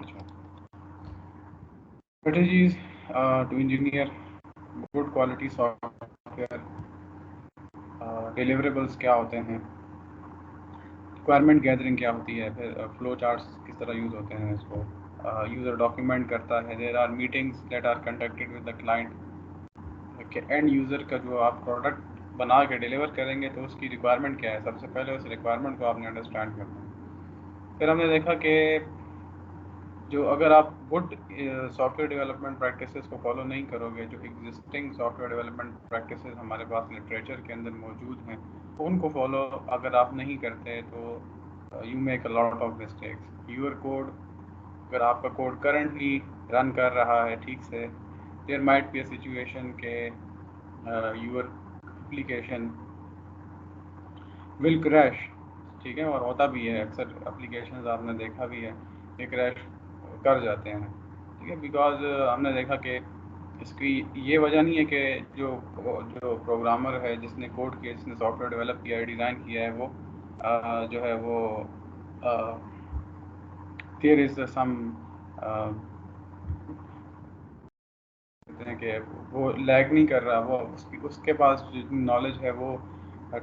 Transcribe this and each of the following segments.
اچھا strategies to engineer good quality software, deliverables کیا ہوتے ہیں, ریکوائرمنٹ گیدرنگ کیا ہوتی ہے, پھر فلو چارٹس کس طرح یوز ہوتے ہیں اس کو, یوزر ڈاکیومنٹ کرتا ہے, there are meetings that are conducted with the client, کہ اینڈ یوزر کا جو آپ پروڈکٹ بنا کے ڈیلیور کریں گے تو اس کی ریکوائرمنٹ کیا ہے, سب سے پہلے اس ریکوائرمنٹ کو آپ نے انڈرسٹینڈ کرنا ہے. پھر ہم نے دیکھا کہ جو اگر آپ good soft where development practices کو فالو نہیں کرو گے, جو existing soft where development practices ہمارے پاس لٹریچر کے اندر موجود ہیں ان کو فالو اگر آپ نہیں کرتے تو you make a lot of mistakes. Your code, اگر آپ کا کوڈ کرنٹلی رن کر رہا ہے ٹھیک سے, there might be a situation کہ یور اپلیکیشن ول کریش, ٹھیک ہے, اور ہوتا بھی ہے اکثر اپلیکیشنز آپ نے دیکھا بھی ہے کہ کریش کر جاتے ہیں, ٹھیک ہے, بیکاز ہم نے دیکھا کہ اس کی یہ وجہ نہیں ہے کہ جو پروگرامر ہے جس نے کوڈ کیا, جس نے سافٹ ویئر ڈیولپ کیا ہے, ڈیزائن کیا ہے, وہ جو ہے وہ دیر از سم کہتے ہیں کہ وہ لیگ نہیں کر رہا, وہ اس کے پاس جتنی نالج ہے وہ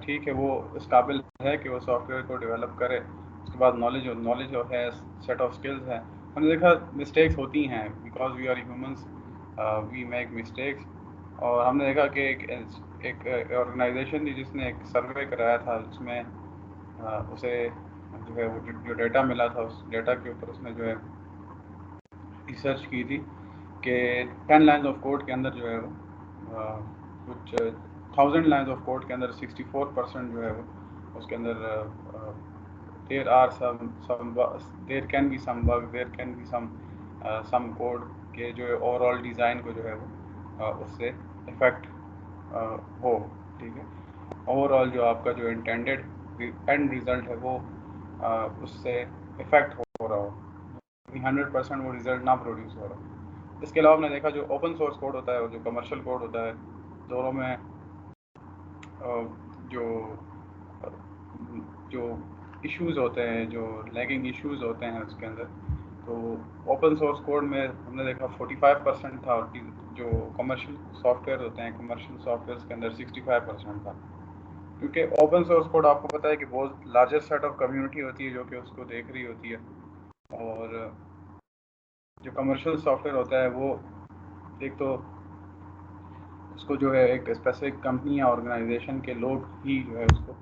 ٹھیک ہے, وہ اس قابل ہے کہ وہ سافٹ ویئر کو ڈیولپ کرے, اس کے بعد نالج ہے, سیٹ آف اسکلز ہیں. ہم نے دیکھا مسٹیکس ہوتی ہیں because we are humans, we make mistakes. اور ہم نے دیکھا کہ ایک آرگنائزیشن تھی جس نے ایک سروے کرایا تھا, اس میں اسے جو ہے وہ جو ڈیٹا ملا تھا اس ڈیٹا کے اوپر اس نے جو ہے ریسرچ کی تھی کہ 10 لائنز آف کوڈ کے اندر جو ہے کچھ 1000 لائنز آف کوڈ کے اندر 64% جو ہے وہ اس کے اندر there can be some bug, there can be some code کے جو ہے اوور آل ڈیزائن کو جو ہے وہ اس سے افیکٹ ہو, ٹھیک ہے, اوور آل جو آپ کا جو انٹینڈیڈ اینڈ ریزلٹ ہے وہ اس سے افیکٹ ہو رہا ہو, 100% وہ ریزلٹ نہ پروڈیوس ہو رہا ہو. اس کے علاوہ ہم نے دیکھا جو اوپن سورس کوڈ ہوتا ہے اور جو کمرشل کوڈ ہوتا ہے, دونوں میں جو ایشوز ہوتے ہیں, جو لیگنگ ایشوز ہوتے ہیں اس کے اندر, تو اوپن سورس کوڈ میں ہم نے دیکھا 45% تھا, اور جو کمرشل سافٹ ویئر ہوتے ہیں کمرشل سافٹ ویئرس کے اندر 65% تھا, کیونکہ اوپن سورس کوڈ آپ کو پتہ ہے کہ بہت لارجر سیٹ آف کمیونٹی ہوتی ہے جو کہ اس کو دیکھ رہی ہوتی ہے, اور جو کمرشل سافٹ ویئر ہوتا ہے وہ ایک تو اس کو جو ہے ایک اسپیسیفک کمپنی یا آرگنائزیشن کے لوگ ہی جو ہے اس کو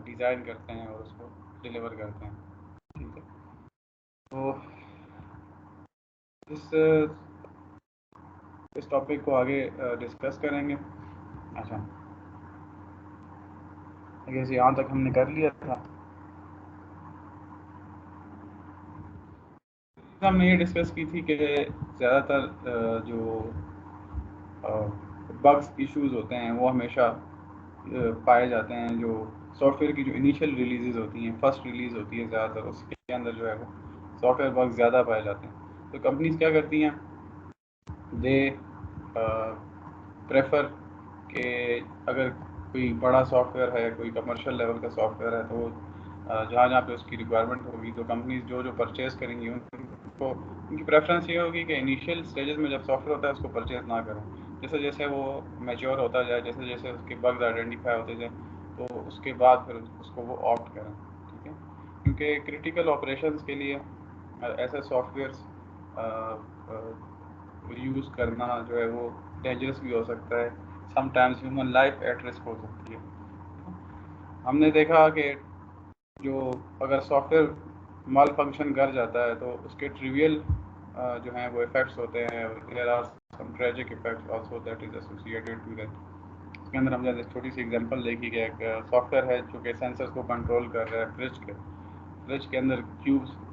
ڈیزائن کرتے ہیں اور اس کو ڈیلیور کرتے ہیں, ٹھیک ہے. تو اس ٹاپک کو آگے ڈسکس کریں گے. اچھا, یہاں تک ہم نے کر لیا تھا. ہم نے یہ ڈسکس کی تھی کہ زیادہ تر جو بگس ایشوز ہوتے ہیں وہ ہمیشہ پائے جاتے ہیں جو سافٹ ویئر کی جو انیشیل ریلیزز ہوتی ہیں, فرسٹ ریلیز ہوتی ہے زیادہ تر, اس کے اندر جو ہے وہ سافٹ ویئر بگس زیادہ پائے جاتے ہیں. تو کمپنیز کیا کرتی ہیں, دے پریفر کہ اگر کوئی بڑا سافٹ ویئر ہے, کوئی کمرشل لیول کا سافٹ ویئر ہے, تو جہاں پہ اس کی ریکوائرمنٹ ہوگی تو کمپنیز جو پرچیز کریں گی ان کی پریفرنس یہ ہوگی کہ انیشیل اسٹیجز میں جب سافٹ ویئر ہوتا ہے اس کو پرچیز نہ کریں. جیسے جیسے وہ میچور ہوتا جائے, جیسے جیسے اس کے بگز آئیڈینٹیفائی ہوتے جائیں, تو اس کے بعد پھر اس کو وہ آپٹ کریں, ٹھیک ہے, کیونکہ کریٹیکل آپریشنس کے لیے ایسے سافٹ ویئرس یوز کرنا جو ہے وہ ڈینجرس بھی ہو سکتا ہے, sometimes human life at risk ہو سکتی ہے. ہم نے دیکھا کہ جو اگر سافٹ ویئر مال فنکشن کر جاتا ہے تو اس کے ٹریویل جو ہیں وہ افیکٹس ہوتے ہیں, اور there are some tragic effects also that is associated to that. اس کے اندر ہم نے چھوٹی سی ایگزامپل دیکھی کہ ایک سافٹ ویئر ہے جو کہ سینسرس کو کنٹرول کر رہا ہے, فریج کے اندر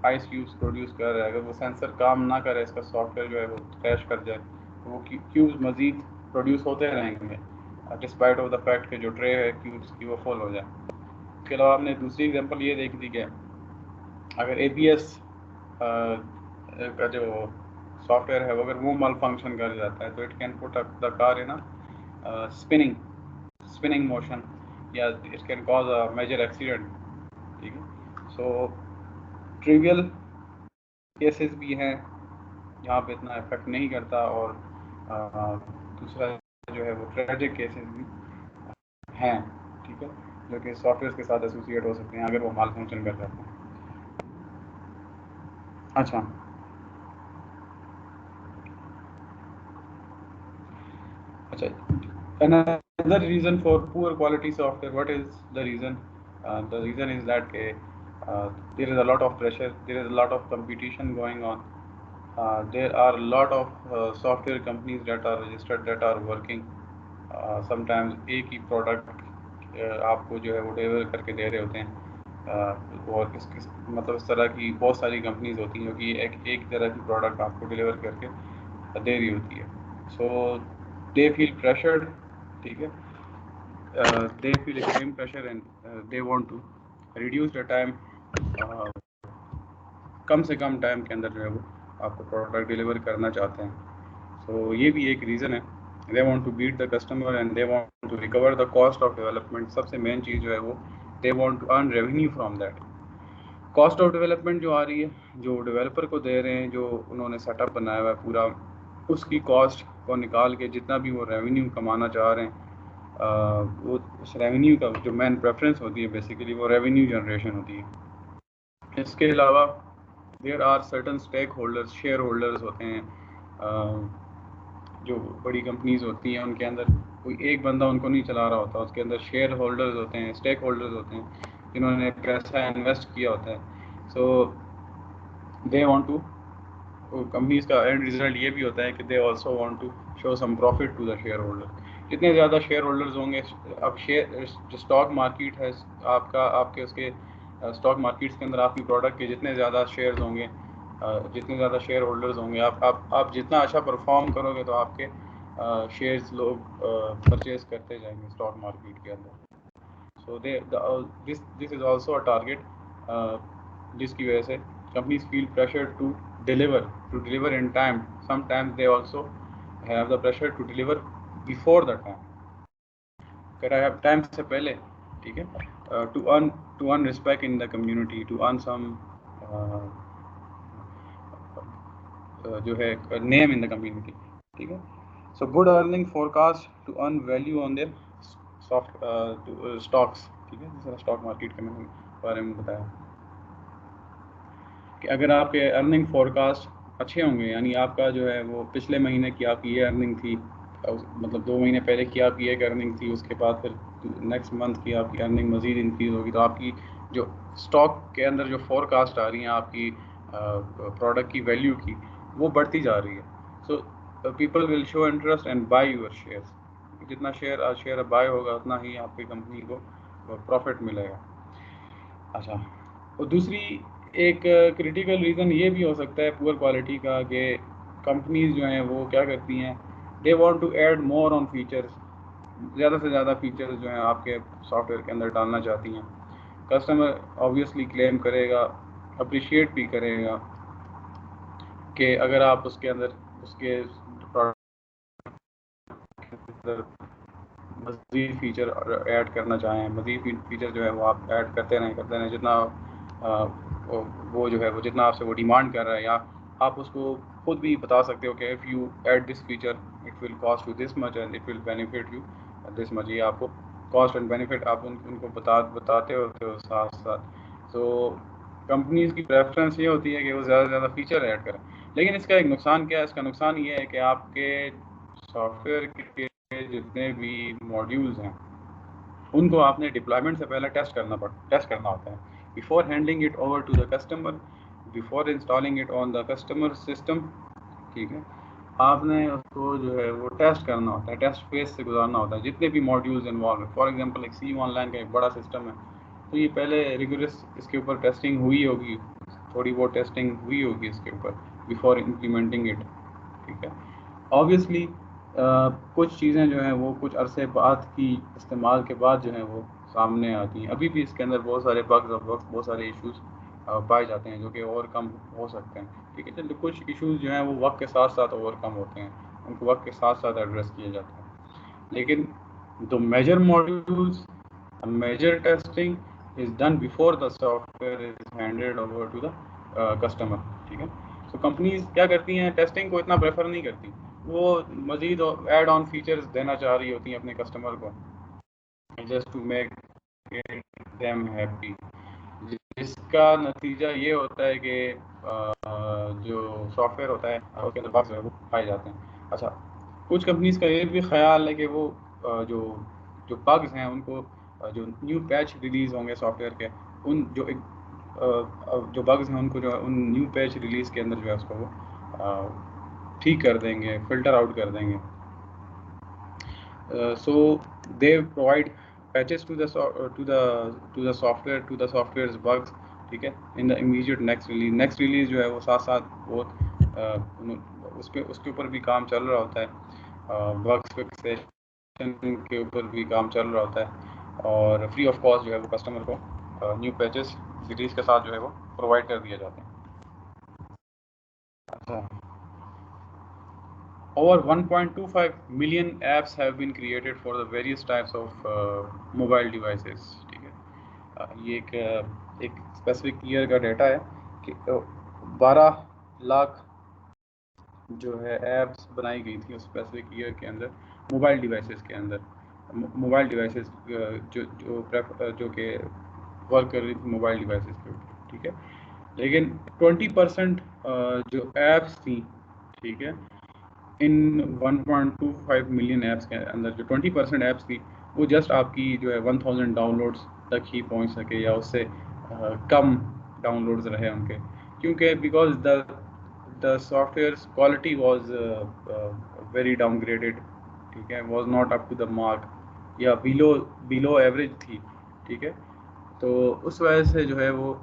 آئس کیوبس پروڈیوس کر رہا ہے. اگر وہ سینسر کام نہ کرے, اس کا سافٹ ویئر جو ہے وہ کریش کر جائے, تو وہ کیوبس مزید پروڈیوس ہوتے رہیں گے ڈسپائٹ آف دا فیکٹ کہ جو ٹرے ہے کیوبس کی وہ فل ہو جائے. اس کے علاوہ ہم نے دوسری ایگزامپل یہ دیکھی تھی کہ اگر اے بی ایس کا جو سافٹ ویئر ہے وہ اگر وہ مال فنکشن کر جاتا ہے تو it can put the car in spinning motion, یا it can cause a major accident, ٹھیک ہے. سو ٹریویل کیسز بھی ہیں جہاں پہ اتنا افیکٹ نہیں کرتا، اور دوسرا جو ہے وہ ٹریجک کیسز بھی ہیں، ٹھیک ہے، جو کہ سافٹ ویئر کے ساتھ ایسوسیٹ ہو سکتے ہیں اگر وہ مال فنکشن کر جاتے ہیں. اچھا اچھا another reason for poor quality software, what is the reason? The reason is that there is a lot of pressure, there is a lot of competition going on. There are a lot of software companies that are registered, that are working. Sometimes ایک ہی product آپ کو جو ہے وہ deliver کر کے دے رہے ہوتے ہیں، اور مطلب اس طرح کی بہت ساری کمپنیز ہوتی ہیں جو کہ ایک طرح کی پروڈکٹ آپ کو ڈیلیور کر کے دے رہی ہوتی ہے. سو they feel pressured, ٹھیک ہے، they feel extreme pressure and they want to reduce the time. کم سے کم ٹائم کے اندر جو ہے وہ آپ کو پروڈکٹ ڈیلیور کرنا چاہتے ہیں. سو یہ بھی ایک ریزن ہے. they want to beat the customer and they want to recover the cost of development. سب سے مین چیز جو ہے وہ they want to earn revenue from that. Cost of development جو آ رہی ہے، جو ڈیولپر کو دے رہے ہیں، جو انہوں نے سیٹ اپ بنایا ہوا ہے پورا، اس کی کاسٹ کو نکال کے جتنا بھی وہ ریونیو کمانا چاہ رہے ہیں، وہ اس ریونیو کا جو مین پریفرنس ہوتی ہے بیسیکلی وہ ریونیو جنریشن ہوتی ہے. اس کے علاوہ there are certain stakeholders, shareholders ہوتے ہیں. جو بڑی کمپنیز ہوتی ہیں ان کے اندر کوئی ایک بندہ ان کو نہیں چلا رہا ہوتا، اس کے اندر شیئر ہولڈرز ہوتے ہیں، اسٹیک ہولڈرز ہوتے ہیں جنہوں نے پیسہ انویسٹ کیا ہوتا ہے. So they want to, companies کا اینڈ ریزلٹ یہ بھی ہوتا ہے کہ they also want to show some profit to the shareholder. جتنے زیادہ شیئر ہولڈرز ہوں گے، اب شیئر جو اسٹاک مارکیٹ ہے آپ کے اس کے اسٹاک مارکیٹس کے اندر آپ کی پروڈکٹ کے جتنے زیادہ شیئرز ہوں گے، جتنے زیادہ شیئر ہولڈرز ہوں گے، آپ جتنا اچھا پرفارم کرو گے تو آپ کے شیئرز لوگ پرچیز کرتے جائیں گے اسٹاک مارکیٹ کے اندر. سو دس از آلسو اے ٹارگیٹ جس کی وجہ سے companies feel pressure to deliver in time. Sometimes they also have the pressure to deliver before the time. اگر آپ ٹائم سے پہلے، ٹھیک ہے، to earn respect in the community, to earn some جو ہے name in the community, ٹھیک ہے. So good earning forecast to earn value on their soft stocks, ٹھیک ہے، جس طرح اسٹاک مارکیٹ کے میں نے بارے میں بتایا کہ اگر آپ کے ارننگ فورکاسٹ اچھے ہوں گے، یعنی آپ کا جو ہے وہ پچھلے مہینے کی آپ کی یہ ارننگ تھی، مطلب 2 مہینے پہلے کی آپ کی ایک ارننگ تھی، اس کے بعد پھر نیکسٹ منتھ کی آپ کی ارننگ مزید انکریز ہوگی، تو آپ کی جو اسٹاک کے اندر جو فورکاسٹ آ رہی ہیں آپ کی پروڈکٹ کی ویلیو کی، وہ بڑھتی جا رہی ہے. So people will show interest and by your shares. جتنا شیئر بائی ہوگا اتنا ہی آپ کی کمپنی کو پروفٹ ملے گا. اچھا، اور دوسری ایک کریٹیکل ریزن یہ بھی ہو سکتا ہے پور کوالٹی کا کہ کمپنیز جو ہیں وہ کیا کرتی ہیں، they want to add more on features. زیادہ سے زیادہ فیچرز جو ہیں آپ کے سافٹ ویئر کے اندر ڈالنا چاہتی ہیں. کسٹمر آبویسلی کلیم کرے گا، اپریشیٹ بھی کرے گا کہ اگر آپ اس کے اندر اس کے مزید فیچر ایڈ کرنا چاہیں، مزید فیچر جو ہے وہ آپ ایڈ کرتے رہیں جتنا وہ جو ہے وہ جتنا آپ سے وہ ڈیمانڈ کر رہا ہے، یا آپ اس کو خود بھی بتا سکتے ہو کہ if you add this feature it will cost you this much and it will benefit you this much. یہ آپ کو کاسٹ اینڈ بینیفٹ آپ ان کو بتاتے ہوتے ہو ساتھ ساتھ. تو کمپنیز کی پریفرنس یہ ہوتی ہے کہ وہ زیادہ سے زیادہ فیچر ایڈ کریں. لیکن اس کا ایک نقصان کیا ہے؟ اس کا نقصان یہ ہے کہ آپ کے سافٹ ویئر کے جتنے بھی ماڈیولز ہیں ان کو آپ نے ڈپلائمنٹ سے پہلے ٹیسٹ کرنا ہوتا ہے. Before handling it over to the customer, before installing it on the customer system, ٹھیک ہے، آپ نے اس کو جو ہے وہ ٹیسٹ کرنا ہوتا ہے، ٹیسٹ فیس سے گزارنا ہوتا ہے جتنے بھی ماڈیولز انوالو ہیں. فار ایگزامپل ایک سی آن لائن کا ایک بڑا سسٹم ہے، تو یہ پہلے ریگولرس اس کے اوپر ٹیسٹنگ ہوئی ہوگی، تھوڑی بہت ٹیسٹنگ ہوئی ہوگی اس کے اوپر بیفور امپلیمنٹنگ اٹ، ٹھیک ہے. آبویسلی کچھ چیزیں جو ہیں وہ کچھ عرصے بعد کی استعمال کے بعد جو ہیں وہ سامنے آتی ہیں. ابھی بھی اس کے اندر بہت سارے بگز اور بہت سارے ایشوز پائے جاتے ہیں جو کہ اوور کم ہو سکتے ہیں، ٹھیک ہے. چلو کچھ ایشوز جو ہیں وہ وقت کے ساتھ ساتھ اوور کم ہوتے ہیں، ان کو وقت کے ساتھ ساتھ ایڈریس کیے جاتے ہیں. لیکن the major modules, a major testing is done before the software is handed over to the customer, ٹھیک ہے. کمپنیز کیا کرتی ہیں ٹیسٹنگ کو اتنا پریفر نہیں کرتی, وہ مزید ایڈ آن فیچرز دینا چاہ رہی ہوتی ہیں اپنے کسٹمر کو just to make them happy, جس کا نتیجہ یہ ہوتا ہے کہ جو سافٹ ویئر ہوتا ہے اس کے اندر بگز وہ پائے جاتے ہیں. اچھا, کچھ کمپنیز کا یہ بھی خیال ہے کہ وہ جو بگز ہیں ان کو جو نیو پیچ ریلیز ہوں گے سافٹ ویئر کے, ان جو بگز ہیں ان کو جو ہے ان نیو پیچ ریلیز کے اندر جو ہے اس کو وہ ٹھیک کر دیں گے, فلٹر آؤٹ کر دیں گے. So they provide patches to the software to the software's bugs, ٹھیک ہے, in the immediate next release جو ہے وہ ساتھ ساتھ وہ اس کے اوپر بھی کام چل رہا ہوتا ہے, بگس فکسیشن کے اوپر بھی کام چل رہا ہوتا ہے, اور فری آف کاسٹ جو ہے وہ کسٹمر کو نیو پیچز سیریز کے ساتھ جو ہے وہ پرووائڈ کر دیے جاتے ہیں. اچھا, over 1.25 million apps have been created for the various types of mobile devices, ٹھیک ہے. یہ ایک اسپیسیفک ایئر کا ڈیٹا ہے کہ 12 لاکھ جو ہے ایپس بنائی گئی تھی اس اسپیسیفک ایئر کے اندر موبائل ڈیوائسز کے اندر, موبائل ڈیوائسز جو کہ ورک کر رہی تھی موبائل ڈیوائسز کے اوپر, ٹھیک ہے. لیکن 20% جو ایپس تھیں, ٹھیک ہے, ان 1.25 ملین ایپس کے اندر جو 20% ایپس تھی وہ جسٹ آپ کی جو ہے 1000 ڈاؤن لوڈس تک ہی پہنچ سکے یا اس سے کم ڈاؤن لوڈز رہے ان کے, کیونکہ because the software's quality was very downgraded, ٹھیک ہے, was not up to the mark یا below average تھی, ٹھیک ہے. تو اس وجہ سے جو ہے وہ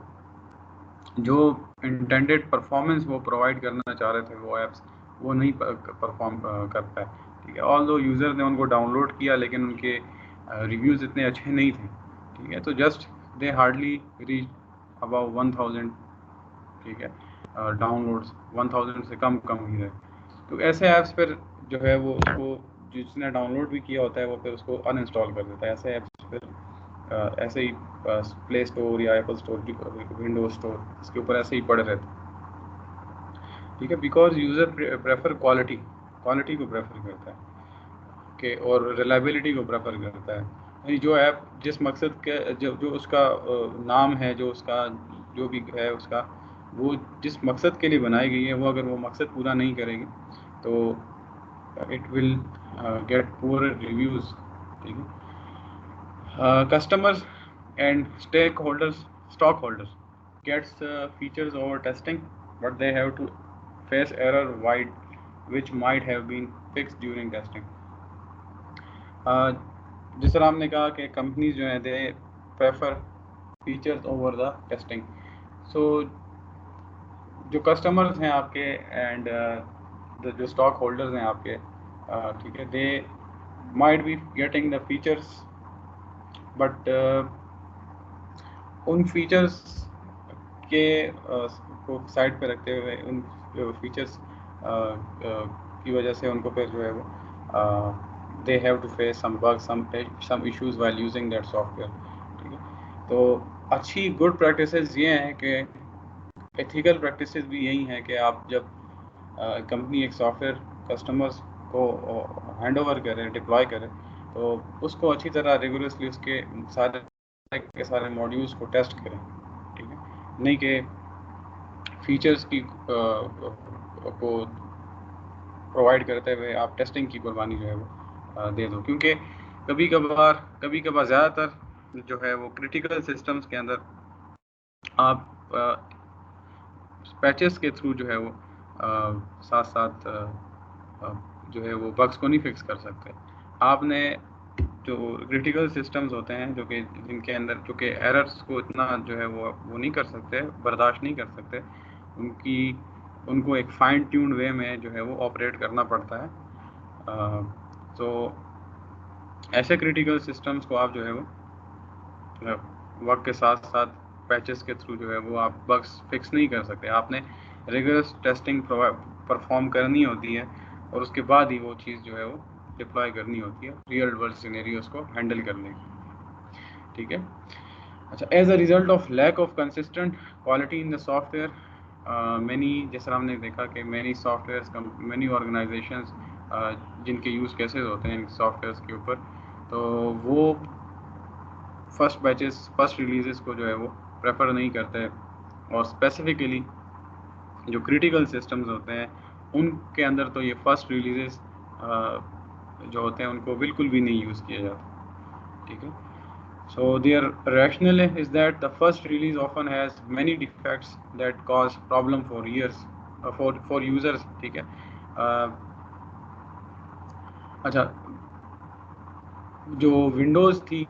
جو انٹینڈیڈ پرفارمنس وہ پرووائڈ کرنا چاہ رہے تھے وہ ایپس وہ نہیں پرفارم کر پائے, ٹھیک ہے. آل دو یوزر نے ان کو ڈاؤن لوڈ کیا لیکن ان کے ریویوز اتنے اچھے نہیں تھے, ٹھیک ہے. تو just they hardly reach about 1000, ٹھیک ہے, ڈاؤن لوڈس 1000 سے کم ہی رہے. تو ایسے ایپس پھر جو ہے وہ اس کو جس نے ڈاؤن لوڈ بھی کیا ہوتا ہے وہ پھر اس کو ان انسٹال کر دیتا ہے. ایسے ایپس پھر ایسے ہی پلے اسٹور یا ایپل اسٹور, ونڈوز اسٹور, اس کے اوپر ایسے ہی پڑے رہتے, ٹھیک ہے. بیکاز یوزر پریفر کوالٹی کو پریفر کرتا ہے کہ اور ریلائبلٹی کو پریفر کرتا ہے. یعنی جو ایپ جس مقصد کے جو اس کا نام ہے, جو اس کا جو بھی ہے اس کا وہ جس مقصد کے لیے بنائی گئی ہے وہ اگر وہ مقصد پورا نہیں کرے گی تو اٹ ول گیٹ پور ریویوز, ٹھیک ہے. Customers and stock holders gets features over testing, but they have to face error which might have been fixed during testing. جس طرح ہم نے کہا کہ کمپنیز جو ہیں they prefer features over the testing. So جو کسٹمرز ہیں آپ کے اینڈ جو اسٹاک ہولڈرز ہیں آپ کے, ٹھیک ہے, they might be getting the features, but ان فیچرس کے کو سائڈ پہ رکھتے ہوئے ان فیچرس کی وجہ سے ان کو پھر جو ہے وہ they have to face some bug some issues while using that software, ٹھیک ہے. تو اچھی گڈ پریکٹسز یہ ہیں کہ ایتھیکل پریکٹسز بھی یہی ہیں کہ آپ جب کمپنی ایک سافٹ ویئر کسٹمرز کو ہینڈ اوور کرے, ڈپلوائے کرے, تو اس کو اچھی طرح ریگولرسلی اس کے سارے ماڈیولس کو ٹیسٹ کریں, ٹھیک ہے. نہیں کہ فیچرز کی کو پرووائڈ کرتے ہوئے آپ ٹیسٹنگ کی قربانی جو ہے وہ دے دو, کیونکہ کبھی کبھار زیادہ تر جو ہے وہ کریٹیکل سسٹمز کے اندر آپ پیچز کے تھرو جو ہے وہ ساتھ ساتھ جو ہے وہ بگس کو نہیں فکس کر سکتے. آپ نے جو کریٹیکل سسٹمز ہوتے ہیں جو کہ جن کے اندر جو کہ ایررز کو اتنا جو ہے وہ نہیں کر سکتے, برداشت نہیں کر سکتے, ان کو ایک فائن ٹیونڈ وے میں جو ہے وہ آپریٹ کرنا پڑتا ہے. تو ایسے کریٹیکل سسٹمز کو آپ جو ہے وہ وقت کے ساتھ ساتھ پیچز کے تھرو جو ہے وہ آپ بگس فکس نہیں کر سکتے. آپ نے ریگولر ٹیسٹنگ پرفارم کرنی ہوتی ہے اور اس کے بعد ہی وہ چیز جو ہے وہ ڈپلائی کرنی ہوتی ہے ریئل ورلڈ سینیریوز کو ہینڈل کرنے کی, ٹھیک ہے. اچھا, as a result of lack of consistent quality in the software many جس طرح ہم نے دیکھا کہ many softwares many organizations جن کے یوز کیسز ہوتے ہیں ان سافٹ ویئرس کے اوپر, تو وہ فرسٹ بیچز فرسٹ ریلیزز کو جو ہے وہ پریفر نہیں کرتے, اور اسپیسیفکلی جو کریٹیکل سسٹمز ہوتے ہیں ان کے اندر تو یہ فرسٹ ریلیزز جو ہوتے ہیں ان کو بالکل بھی نہیں یوز کیا جاتا. ٹھیک ہے, so their rationale is that the first release often has many defects that cause problem for years for users. ٹھیک ہے, اچھا جو ونڈوز تھی,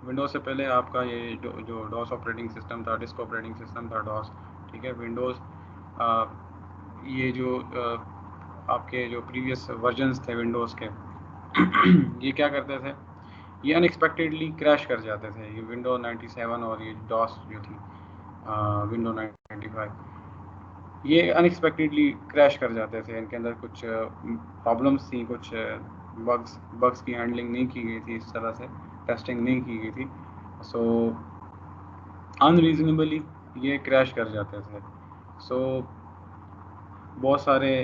ونڈوز سے پہلے آپ کا یہ جو ڈاس آپریٹنگ سسٹم تھا, ڈسک آپریٹنگ سسٹم تھا ڈاس. ٹھیک ہے, ونڈوز یہ جو آپ کے جو پریویس ورژنس تھے ونڈوز کے یہ کیا کرتے تھے, یہ ان ایکسپیکٹڈلی کریش کر جاتے تھے. یہ ونڈو 97 اور یہ ڈاس جو تھی ونڈو 95, یہ ان ایکسپیکٹڈلی کریش کر جاتے تھے. ان کے اندر کچھ پرابلمس تھیں, کچھ بگس کی ہینڈلنگ نہیں کی گئی تھی, اس طرح سے ٹیسٹنگ نہیں کی گئی تھی, سو ان ریزنیبلی یہ کریش کر جاتے تھے. سو بہت سارے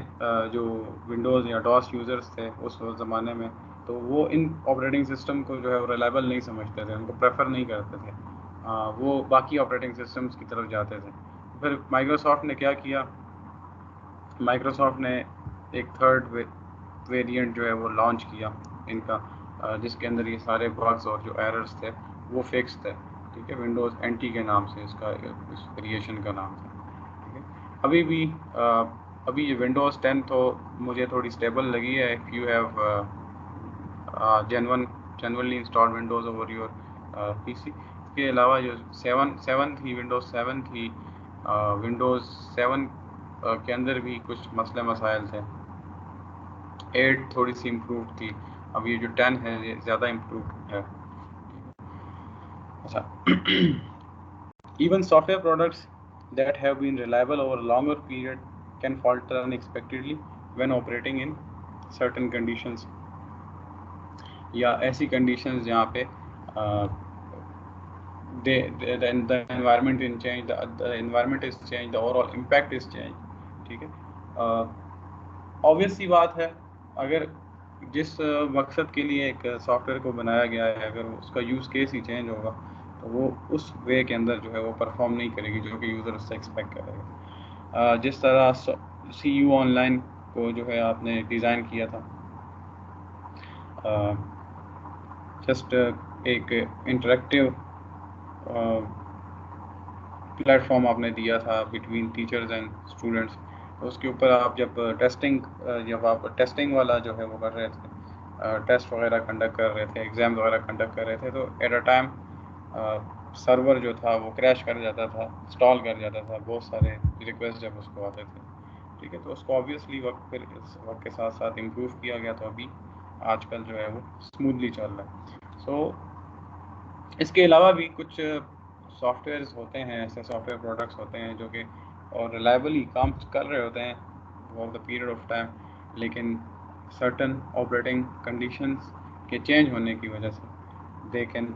جو ونڈوز یا ڈاس یوزرس تھے اس زمانے میں, تو وہ ان آپریٹنگ سسٹم کو جو ہے ریلائبل نہیں سمجھتے تھے, ان کو پریفر نہیں کرتے تھے, وہ باقی آپریٹنگ سسٹمز کی طرف جاتے تھے. پھر مائکروسافٹ نے کیا کیا, مائکروسافٹ نے ایک تھرڈ ویریئنٹ جو ہے وہ لانچ کیا ان کا, جس کے اندر یہ سارے بگس اور جو ایررز تھے وہ فکس تھے. ٹھیک ہے, ونڈوز NT کے نام سے اس کا اس ویریشن کا نام تھا. ٹھیک ہے, ابھی بھی ابھی یہ ونڈوز 10 تو مجھے تھوڑی اسٹیبل لگی ہے. If you have generally install Windows over your PC. اس کے علاوہ جو 7 تھی, ونڈوز 7 تھی, ونڈوز 7 کے اندر بھی کچھ مسئلے مسائل تھے. 8 تھوڑی سی امپرووڈ تھی, اب یہ جو 10 ہے یہ زیادہ امپرووڈ ہے. اچھا, even software products that have been reliable over a longer period can falter unexpectedly when operating in certain conditions, یا ایسی کنڈیشنز جہاں پہ the environment is changed, the environment is changed, the overall impact is changed. ٹھیک ہے, obvious سی بات ہے, اگر جس مقصد کے لیے ایک سافٹ ویئر کو بنایا گیا ہے اگر اس کا یوز کیس ہی چینج ہوگا تو وہ اس وے کے اندر جو ہے وہ پرفارم نہیں کرے گی جو کہ یوزر اس سے ایکسپیکٹ کرے گا. جس طرح CU آن لائن کو جو ہے آپ نے ڈیزائن کیا تھا, جسٹ ایک انٹریکٹیو پلیٹ فارم آپ نے دیا تھا بٹوین ٹیچرز اینڈ اسٹوڈنٹس. اس کے اوپر آپ جب جب آپ ٹیسٹنگ والا جو ہے وہ کر رہے تھے, ٹیسٹ وغیرہ کنڈکٹ کر رہے تھے, ایگزام وغیرہ کنڈکٹ کر رہے تھے, تو ایٹ اے ٹائم سرور جو تھا وہ کریش کر جاتا تھا, انسٹال کر جاتا تھا, بہت سارے ریکویسٹ جب اس کو آتے تھے. ٹھیک ہے, تو اس کو آبویسلی پھر اس وقت کے ساتھ ساتھ امپروو کیا گیا, تو ابھی آج کل جو ہے وہ اسموتھلی چل رہا ہے. سو اس کے علاوہ بھی کچھ سافٹ ویئرز ہوتے ہیں, ایسے سافٹ ویئر پروڈکٹس ہوتے ہیں جو کہ اور ریلائبلی کام کر رہے ہوتے ہیں for the period of time, لیکن سرٹن آپریٹنگ کنڈیشنز کے چینج ہونے کی وجہ سے they can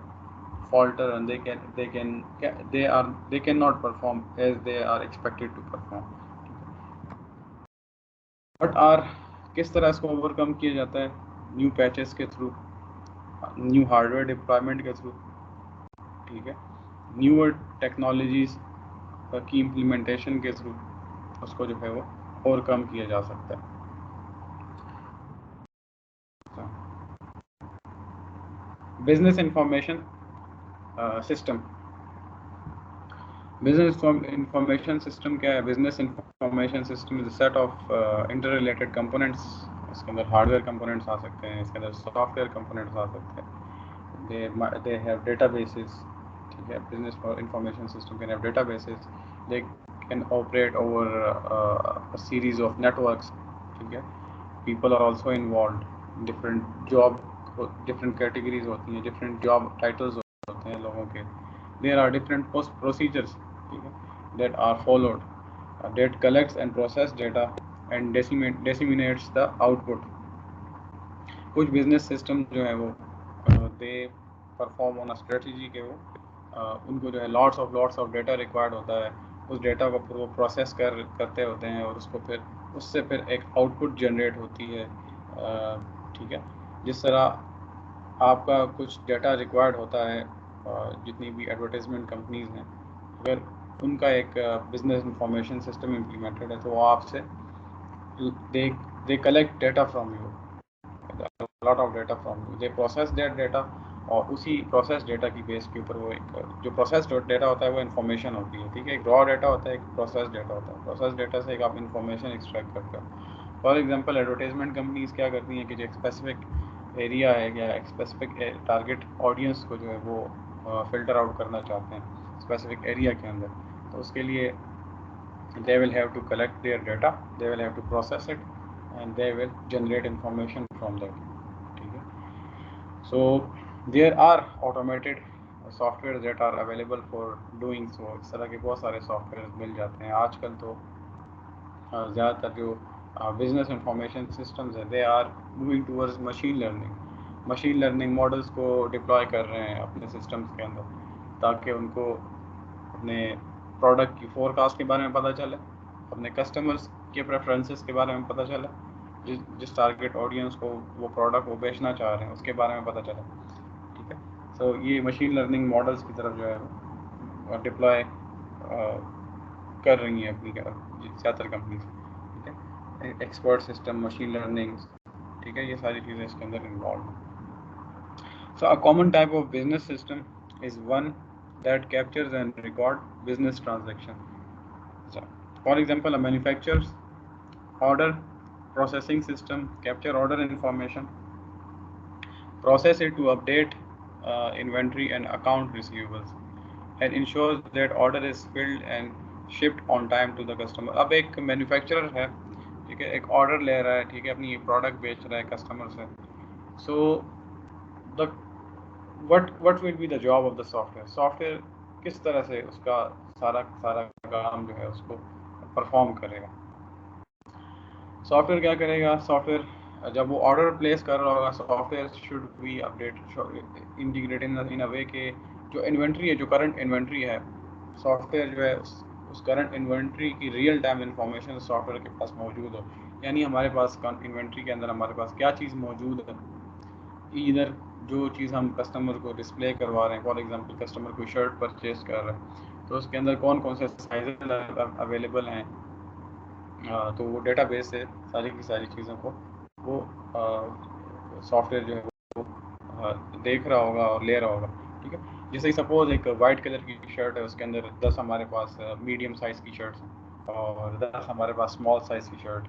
falter and they cannot perform as they are expected to perform. کس طرح اس کو اوور کم کیا جاتا ہے, نیو پیچز کے through, new hard where deployment کے تھرو. ٹھیک ہے, نیور ٹیکنالوجیز کی امپلیمنٹیشن کے تھرو اس کو جو ہے وہ اوور کم کیا جا سکتا ہے. Business information system, business information system کیا ہے؟ Business information system is a set of interrelated components. اس کے اندر ہارڈ ویئر کمپوننٹس آ سکتے ہیں, اس کے اندر سافٹ ویئر کمپوننٹس آ سکتے ہیں, دے ہیو ڈیٹا بیسز. ٹھیک ہے, business information system can have databases, they can operate over series of networks. ٹھیک ہے, people are also involved, different job, different categories ہوتی ہیں, ڈفرینٹ جاب ٹائٹلز ہوتے ہیں لوگوں کے. There are different procedures that are followed that collects and process data and disseminates the output. کچھ business system جو ہے وہ they perform on a strategy کے وہ ان کو جو ہے لاٹس آف ڈیٹا ریکوائرڈ ہوتا ہے, اس ڈیٹا کو پھر وہ پروسیس کرتے ہوتے ہیں، اور اس کو پھر اس سے پھر ایک آؤٹ پٹ جنریٹ ہوتی ہے. ٹھیک ہے، جس طرح آپ کا کچھ ڈیٹا ریکوائرڈ ہوتا ہے، جتنی بھی ایڈورٹیزمنٹ کمپنیز ہیں، اگر ان کا ایک بزنس انفارمیشن سسٹم امپلیمنٹڈ ہے تو وہ آپ سے they collect data from you, a lot of data from you, they process that data، اور اسی پروسیس ڈیٹا کی بیس کے اوپر وہ ایک جو پروسیس ڈیٹا ہوتا ہے وہ انفارمیشن ہوتی ہے. ٹھیک ہے، ایک را ڈیٹا ہوتا ہے، ایک پروسیس ڈیٹا ہوتا ہے. پروسیس ڈیٹا سے ایک آپ انفارمیشن ایکسٹریکٹ کرتے ہو. فار ایگزامپل ایڈورٹیزمنٹ کمپنیز کیا کرتی ہیں کہ جو اسپیسیفک ایریا ہے یا اسپیسیفک ٹارگیٹ آڈینس کو جو ہے وہ فلٹر آؤٹ کرنا چاہتے ہیں اسپیسیفک ایریا کے اندر، تو اس کے لیے they will have to collect their data, they will have to process it, and they will generate information from that. ٹھیک ہے، so there are automated software that are available for doing so. اس طرح کے بہت سارے soft where مل جاتے ہیں آج کل. تو زیادہ تر جو بزنس انفارمیشن سسٹمز ہیں they are moving towards machine learning models کو ڈپلوائے کر رہے ہیں اپنے سسٹمز کے اندر، تاکہ ان کو اپنے پروڈکٹ کی فور کاسٹ کے بارے میں پتہ چلے، اپنے کسٹمرز کے پریفرنسز کے بارے میں پتہ چلے، جس ٹارگیٹ آڈینس کو وہ پروڈکٹ وہ بیچنا چاہ رہے ہیں اس کے بارے میں پتہ چلے. ٹھیک ہے، سو یہ مشین لرننگ ماڈلس کی طرف جو ہے وہ ڈپلوائے کر رہی ہیں اپنی زیادہ تر کمپنیز. ٹھیک ہے، ایکسپرٹ سسٹم، مشین لرننگ، ٹھیک ہے، یہ ساری چیزیں اس کے اندر انوالو ہیں. So a common type of business system is one that captures and record business transaction. So, for example, a manufacturer's order processing system capture order information, process it to update inventory and account receivables, and ensures that order is filled and shipped on time to the customer. اب ایک manufacturer ہے، ٹھیک ہے، ایک order لے رہا ہے، ٹھیک ہے، اپنی پروڈکٹ بیچ رہا ہے کسٹمر سے. سو دا what will be the job of the software کس طرح سے اس کا سارا کام جو ہے اس کو پرفارم کرے گا. سافٹ ویئر کیا کرے گا؟ سافٹ ویئر جب وہ آرڈر پلیس کر رہا ہوگا، software should be update integrate in a way کہ جو انوینٹری ہے، جو کرنٹ انوینٹری ہے، سافٹ ویئر جو ہے اس کرنٹ انوینٹری کی real time information software کے پاس موجود ہو. یعنی ہمارے پاس انوینٹری کے اندر ہمارے پاس کیا چیز موجود ہے، ادھر جو چیز ہم کسٹمر کو ڈسپلے کروا رہے ہیں. فار ایگزامپل کسٹمر کوئی شرٹ پرچیز کر رہا ہے تو اس کے اندر کون کون سے سائزز اویلیبل ہیں، تو وہ ڈیٹا بیس سے ساری کی ساری چیزوں کو وہ سافٹ ویئر جو ہے وہ دیکھ رہا ہوگا اور لے رہا ہوگا. ٹھیک ہے، جیسے سپوز ایک وائٹ کلر کی شرٹ ہے، اس کے اندر 10 ہمارے پاس میڈیم سائز کی شرٹس ہیں اور 10 ہمارے پاس اسمال سائز کی شرٹ.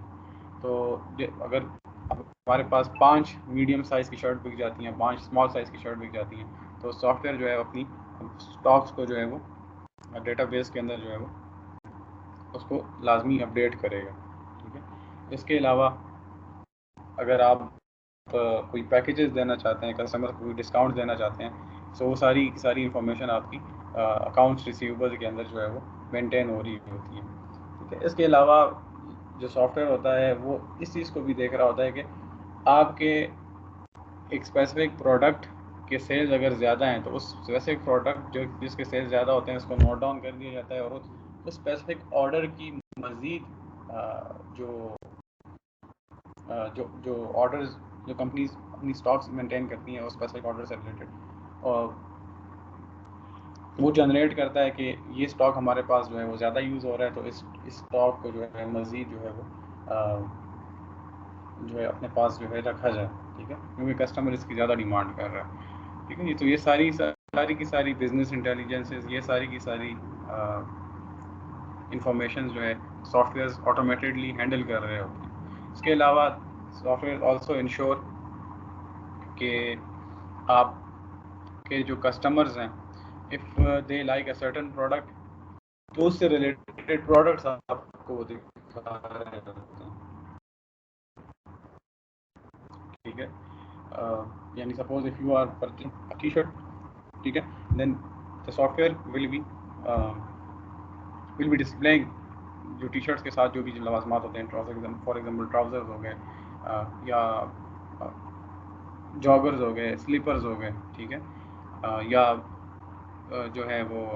تو اگر ہمارے پاس 5 میڈیم سائز کی شرٹ بک جاتی ہیں، 5 اسمال سائز کی شرٹ بک جاتی ہیں، تو سافٹ ویئر جو ہے اپنی اسٹاکس کو جو ہے وہ ڈیٹا بیس کے اندر جو ہے وہ اس کو لازمی اپڈیٹ کرے گا. ٹھیک ہے، اس کے علاوہ اگر آپ کوئی پیکیجز دینا چاہتے ہیں، کسٹمر کو کوئی ڈسکاؤنٹ دینا چاہتے ہیں، سو وہ ساری کی ساری انفارمیشن آپ کی اکاؤنٹس ریسیویبل کے اندر جو ہے وہ مینٹین ہو رہی ہوتی ہے. ٹھیک ہے، اس کے علاوہ جو سافٹ ویئر ہوتا ہے وہ اس چیز کو بھی دیکھ رہا ہوتا ہے کہ آپ کے ایک اسپیسیفک پروڈکٹ کے سیلز اگر زیادہ ہیں تو اس اسپیسیفک پروڈکٹ جس کے سیلز زیادہ ہوتے ہیں اس کو نوٹ ڈاؤن کر دیا جاتا ہے، اور اس اسپیسیفک آرڈر کی مزید جو آرڈرز جو کمپنیز اپنی اسٹاکس مینٹین کرتی ہیں اس اسپیسیفک آرڈر سے ریلیٹڈ، اور وہ جنریٹ کرتا ہے کہ یہ اسٹاک ہمارے پاس جو ہے وہ زیادہ یوز ہو رہا ہے، تو اس اسٹاک کو جو ہے مزید جو ہے وہ جو ہے اپنے پاس جو ہے رکھا جائے. ٹھیک ہے، کیونکہ کسٹمر اس کی زیادہ ڈیمانڈ کر رہا ہے. ٹھیک ہے جی، تو یہ ساری کی ساری بزنس انٹیلیجنسز، یہ ساری کی ساری انفارمیشن جو ہے سافٹ ویئرز آٹومیٹڈلی ہینڈل کر رہے ہوتے ہیں. اس کے علاوہ سافٹ ویئر آلسو انشور کہ آپ کے جو کسٹمرز ہیں if they like a certain product تو اس سے ریلیٹڈ پروڈکٹس آپ کو دکھا رہے ہوتے ہیں. ٹھیک ہے، یعنی suppose if you are purchasing T shirt, ٹھیک ہے، then the software will be displaying جو ٹی شرٹس کے ساتھ جو بھی لوازمات ہوتے ہیں، فار ایگزامپل ٹراؤزرز ہو گئے یا جاگرز ہو گئے، سلیپرز ہو گئے، ٹھیک ہے، یا جو ہے وہ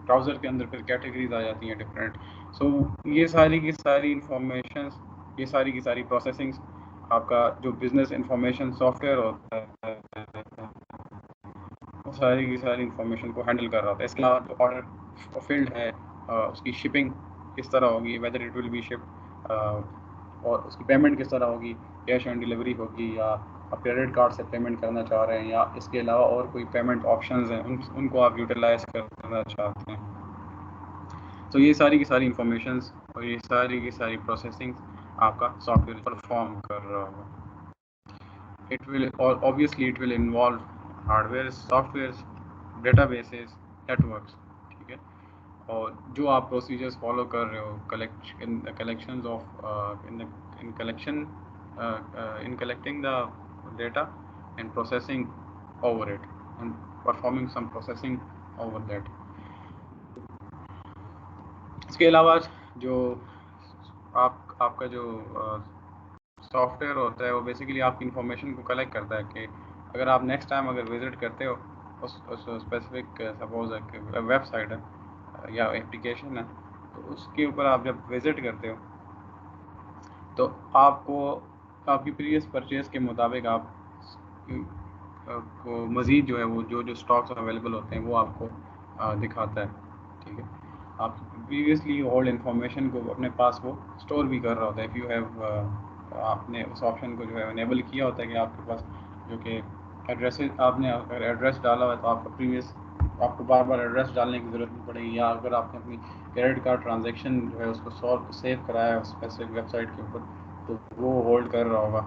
براؤزر کے اندر پھر کیٹیگریز آ جاتی ہیں ڈفرینٹ. سو یہ ساری کی ساری انفارمیشنس، یہ ساری کی ساری پروسیسنگس آپ کا جو بزنس انفارمیشن سافٹ ویئر ہوتا ہے وہ ساری کی ساری انفارمیشن کو ہینڈل کر رہا ہوتا ہے. اس کے علاوہ جو آرڈر فیلڈ ہے اس کی شپنگ کس طرح ہوگی، ویدر اٹ ول بی شپ، اور اس کی پیمنٹ کس طرح ہوگی، کیش آن ڈلیوری ہوگی یا آپ کریڈٹ کارڈ سے پیمنٹ کرنا چاہ رہے ہیں یا اس کے علاوہ اور کوئی پیمنٹ آپشنز ہیں ان کو آپ یوٹیلائز کرنا چاہتے ہیں. تو یہ ساری کی ساری انفارمیشنز اور یہ ساری کی ساری پروسیسنگ آپ کا سافٹ ویئر پرفارم کر رہا ہوگا. It will obviously it will involve hardware, software, databases, networks. ٹھیک ہے. اور جو آپ پروسیجرز فالو کر رہے ہو collections of in collecting the data and processing over it and performing some processing over that. اس کے علاوہ جو آپ کا جو سافٹ ویئر ہوتا ہے وہ بیسیکلی آپ کی انفارمیشن کو کلیکٹ کرتا ہے کہ اگر آپ نیکسٹ ٹائم اگر وزٹ کرتے ہو اس اسپیسیفک سپوز ویب سائٹ ہے یا اپلیکیشن ہے تو اس کے اوپر آپ جب وزٹ کرتے ہو تو آپ کو آپ کی پریویس پرچیز کے مطابق آپ کو مزید جو ہے وہ جو اسٹاکس اویلیبل ہوتے ہیں وہ آپ کو دکھاتا ہے. ٹھیک ہے. آپ پریویسلی ہولڈ انفارمیشن کو اپنے پاس وہ اسٹور بھی کر رہا ہوتا ہے. اف یو ہیو آپ نے اس آپشن کو جو ہے انیبل کیا ہوتا ہے کہ آپ کے پاس جو کہ ایڈریسز آپ نے اگر ایڈریس ڈالا ہوا ہے تو آپ کا پریویس آپ کو بار بار ایڈریس ڈالنے کی ضرورت نہیں پڑے گی. یا اگر آپ نے اپنی کریڈٹ کارڈ ٹرانزیکشن جو ہے اس کو سیو کرایا ہے اسپیسیفک ویب سائٹ کے اوپر تو وہ ہولڈ کر رہا ہوگا.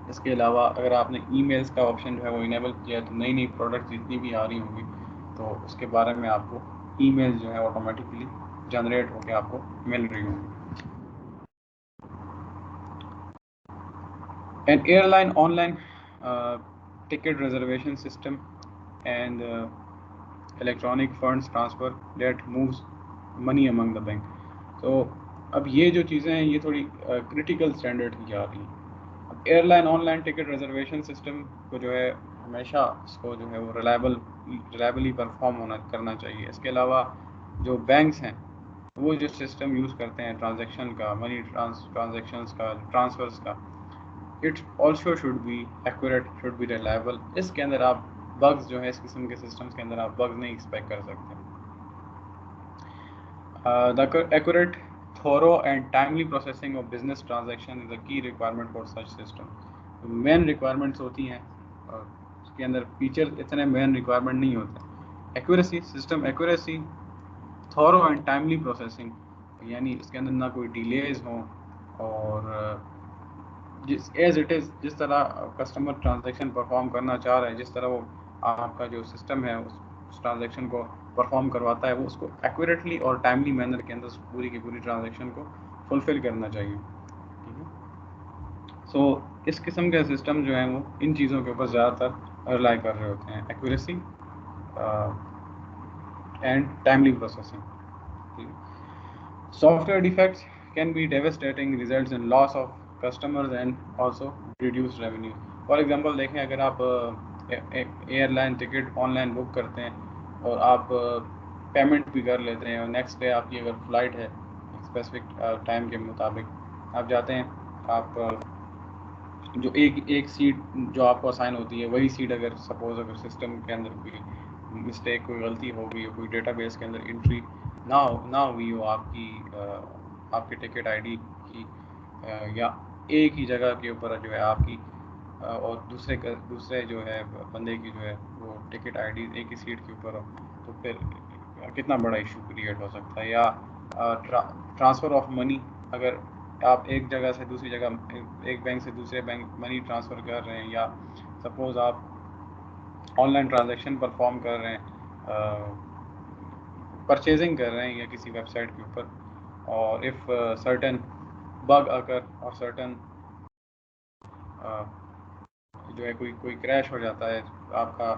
اس کے علاوہ اگر آپ نے ای میلز کا آپشن جو ہے وہ انیبل کیا ہے تو نئی نئی پروڈکٹ جتنی بھی آ رہی ہوں گی تو اس کے بارے میں آپ کو ای میل جو ہے آٹومیٹکلی جنریٹ ہو کے آپ کو مل رہی ہوں گی. An airline online ticket reservation system and electronic funds transfer that moves money among the bank. تو اب یہ جو چیزیں ہیں یہ تھوڑی کرٹیکل اسٹینڈرڈ کی جا رہی ہیں. اب airline online ticket reservation system کو جو ہے ہمیشہ اس کو جو ہے وہ ریلائبلی پرفارم کرنا چاہیے. اس کے علاوہ جو بینکس ہیں وہ جو سسٹم یوز کرتے ہیں ٹرانزیکشن کا، منی ٹرانزیکشنز کا، ٹرانسفرز کا، it also should be accurate, should be reliable. اس کے اندر آپ بگز جو ہے اس قسم کے سسٹمز کے اندر آپ بگز نہیں ایکسپیکٹ کر سکتے. The accurate, thorough and timely processing of business transaction is a key requirement for such system. Main requirements ہوتی ہیں اور اس کے اندر فیچر اتنے مین ریکوائرمنٹ نہیں ہوتے. Accuracy, system accuracy, thorough and timely processing, یعنی اس کے اندر نہ کوئی ڈیلیز ہوں اور ایز اٹ از جس طرح کسٹمر ٹرانزیکشن پرفارم کرنا چاہ رہا ہے، جس طرح وہ آپ کا جو سسٹم ہے اس ٹرانزیکشن کو پرفارم کرواتا ہے وہ اس کو ایکوریٹلی اور ٹائملی مینر کے اندر پوری کی پوری ٹرانزیکشن کو فلفل کرنا چاہیے. ٹھیک ہے. سو اس قسم کے سسٹم جو ہیں وہ ان چیزوں کے اوپر زیادہ تر ریلائی کر رہے ہوتے ہیں، accuracy and timely processing. Soft where defects can be devastating, results in loss of customers and also reduced revenue. For example دیکھیں اگر آپ airline ticket online book کرتے ہیں اور آپ پیمنٹ بھی کر لیتے ہیں اور نیکسٹ ڈے آپ کی اگر فلائٹ ہے اسپیسیفک ٹائم کے مطابق آپ جاتے ہیں، آپ جو ایک سیٹ جو آپ کو اسائن ہوتی ہے وہی سیٹ اگر سپوز اگر سسٹم کے اندر کوئی مسٹیک، کوئی غلطی ہو گئی، کوئی ڈیٹا بیس کے اندر انٹری نہ ہوئی ہو آپ کی ٹکٹ آئی ڈی کی یا ایک ہی جگہ کے اوپر جو ہے آپ کی اور دوسرے جو ہے بندے کی جو ہے وہ ٹکٹ آئی ڈی ایک ہی سیٹ کے اوپر ہو تو پھر کتنا بڑا ایشو کریٹ ہو سکتا ہے. یا ٹرانسفر آف منی، اگر آپ ایک جگہ سے دوسری جگہ، ایک بینک سے دوسرے بینک منی ٹرانسفر کر رہے ہیں یا سپوز آپ آن لائن ٹرانزیکشن پرفارم کر رہے ہیں، پرچیزنگ کر رہے ہیں یا کسی ویب سائٹ کے اوپر، اور اف سرٹن بگ اگر اور سرٹن جو ہے کوئی کریش ہو جاتا ہے، آپ کا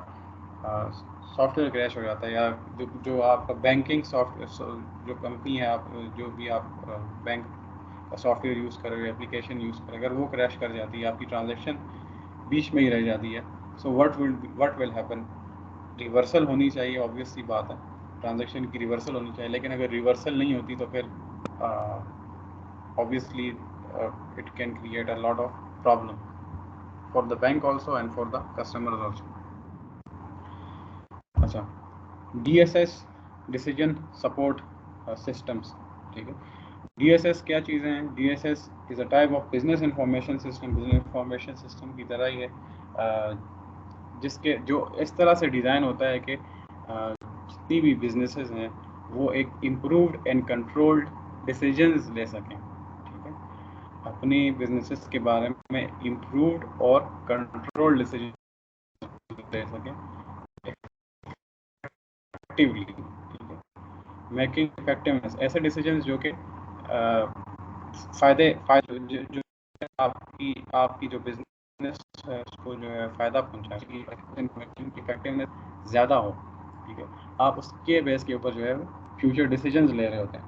سافٹ ویئر کریش ہو جاتا ہے یا جو آپ کا بینکنگ سافٹ جو کمپنی ہے، آپ جو بھی آپ بینک کا سافٹ ویئر یوز کر رہے ہو، اپلیکیشن یوز کر رہے اگر وہ کریش کر جاتی ہے، آپ کی ٹرانزیکشن بیچ میں ہی رہ جاتی ہے، so what will happen? Reversal ہونی چاہیے، آبویس سی بات ہے. ٹرانزیکشن کی ریورسل ہونی چاہیے, لیکن اگر ریورسل نہیں ہوتی تو پھر obviously it can create a lot of problem for the bank also and for the customers also. اچھا, D S S decision support systems. ٹھیک ہے, ڈی ایس ایس کیا چیزیں ہیں؟ D S S is a type of business information system. Business information system کی طرح ہی ہے, جس کے جو اس طرح سے ڈیزائن ہوتا ہے کہ جتنی بھی بزنسز ہیں وہ ایک امپرووڈ اینڈ کنٹرولڈ ڈیسیجنز لے سکیں. ٹھیک ہے, اپنی بزنسز کے بارے میں امپرووڈ اور کنٹرولڈ ڈیسیجن لے سکیں ایکٹیولی. ٹھیک ہے, میکنگ افیکٹونیس, ایسے ڈیسیجنز جو کہ فائدے جو آپ کی جو بزنس ہے اس کو جو ہے فائدہ پہنچائے, افیکٹونیس زیادہ ہو. ٹھیک ہے, آپ اس کے بیس کے اوپر جو ہے فیوچر ڈیسیجنز لے رہے ہوتے ہیں.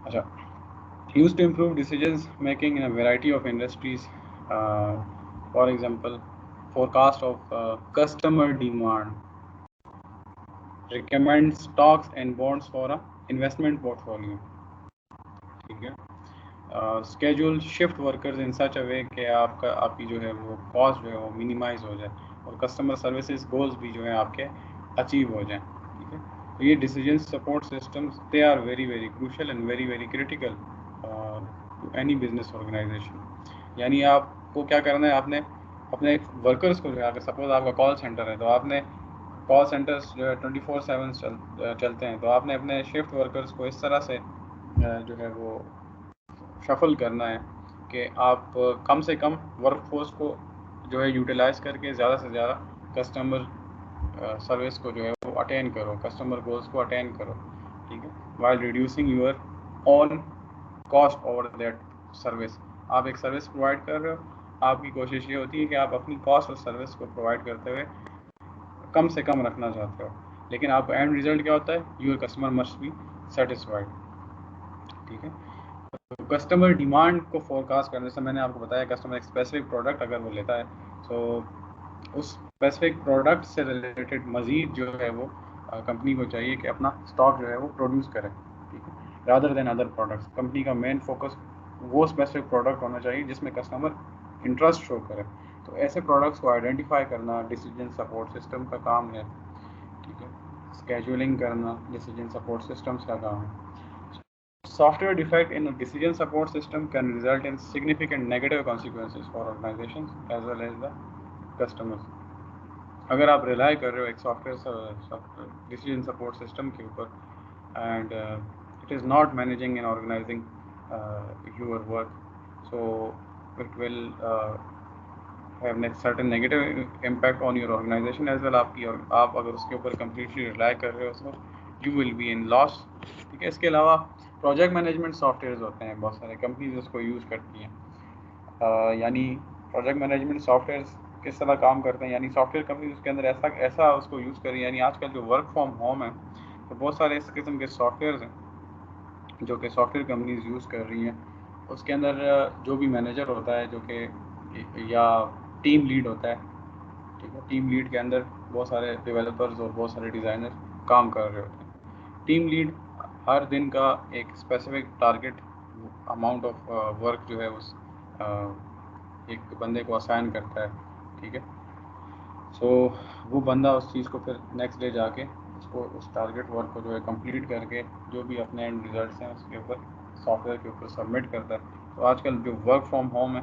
اچھا, used to improve decisions making in a variety of industries. For example, forecast of customer demand, recommend stocks and bonds for a investment portfolio. ٹھیک ہے, schedule shift workers in such a way کہ آپ کی جو ہے وہ cost جو ہے وہ منیمائز ہو جائے اور کسٹمر سروسز گولز بھی جو ہے آپ کے اچیو ہو جائیں. ٹھیک ہے, یہ decision support systems they are very very crucial and very very critical to any business organization. یعنی آپ کو کیا کرنا ہے, آپ نے اپنے ورکرس کو جو ہے, اگر سپوز آپ کا کال سینٹر ہے تو آپ نے کال سینٹرس جو ہے 24/7 چلتے ہیں, تو آپ نے اپنے شفٹ ورکرس کو اس طرح سے جو ہے وہ شفل کرنا ہے کہ آپ کم سے کم ورک فورس کو جو ہے یوٹیلائز کر کے زیادہ سے زیادہ کسٹمر سروس کو جو ہے وہ اٹین کرو, کسٹمر گولز کو اٹین کرو. ٹھیک ہے, while reducing your own cost over that service. آپ ایک سروس پرووائڈ کر رہے ہو, آپ کی کوشش یہ ہوتی ہے کہ آپ اپنی کاسٹ اور سروس کو پرووائڈ کرتے ہوئے کم سے کم رکھنا چاہتے ہو, لیکن آپ کا اینڈ ریزلٹ کیا ہوتا ہے, your customer must be satisfied. ٹھیک ہے, کسٹمر ڈیمانڈ کو فورکاسٹ کرنے سے میں نے آپ کو بتایا کسٹمر ایک اسپیسیفک پروڈکٹ اگر وہ لیتا ہے تو اس اسپیسیفک پروڈکٹ سے ریلیٹڈ مزید جو ہے وہ کمپنی کو چاہیے کہ اپنا اسٹاک جو ہے وہ پروڈیوس کرے. ٹھیک ہے, rather than other products. Company کا مین فوکس وہ اسپیسیفک پروڈکٹ ہونا چاہیے جس میں کسٹمر انٹرسٹ شو کرے. تو ایسے پروڈکٹس کو آئیڈینٹیفائی کرنا ڈیسیجن سپورٹ سسٹم کا کام ہے. ٹھیک ہے, اسکیجولنگ کرنا ڈیسیجن سپورٹ سسٹمس کا کام ہے. Software defect in a decision support system can result in significant negative consequences for organizations as well as the customers. اگر آپ ریلائی کر رہے ہو ایک software decision support system کے اوپر and it is not managing and organizing your work, so it will have certain negative impact on your organization as well. آپ اگر اس کے اوپر کمپلیٹلی ریلائی کر رہے ہو تو یو ول بی ان لاس. ٹھیک ہے, اس کے علاوہ پروجیکٹ مینجمنٹ سافٹ ویئرز ہوتے ہیں, بہت سارے کمپنیز اس کو یوز کرتی ہیں. یعنی پروجیکٹ مینجمنٹ سافٹ ویئرز کس طرح کام کرتے ہیں, یعنی سافٹ ویئر کمپنیز اس کے اندر ایسا اس کو یوز کریں. یعنی آج کل جو ورک فرام ہوم ہے تو بہت سارے اس قسم کے سافٹ ویئرز ہیں جو کہ سافٹ ویئر کمپنیز یوز کر رہی ہیں. اس کے اندر جو بھی مینیجر ہوتا ہے جو کہ یا ٹیم لیڈ ہوتا ہے. ٹھیک ہے, ٹیم لیڈ کے اندر بہت سارے ڈیولپرز اور بہت سارے ڈیزائنر کام کر رہے ہوتے ہیں. ٹیم لیڈ ہر دن کا ایک specific target amount of work جو ہے اس ایک بندے کو اسائن کرتا ہے. ٹھیک ہے, سو وہ بندہ اس چیز کو پھر نیکسٹ ڈے جا کے اس ٹارگیٹ ورک کو جو ہے کمپلیٹ کر کے جو بھی اپنے اینڈ ریزلٹس ہیں اس کے اوپر سافٹ ویئر کے اوپر سبمٹ کرتا ہے. تو آج کل جو ورک فرام ہوم ہے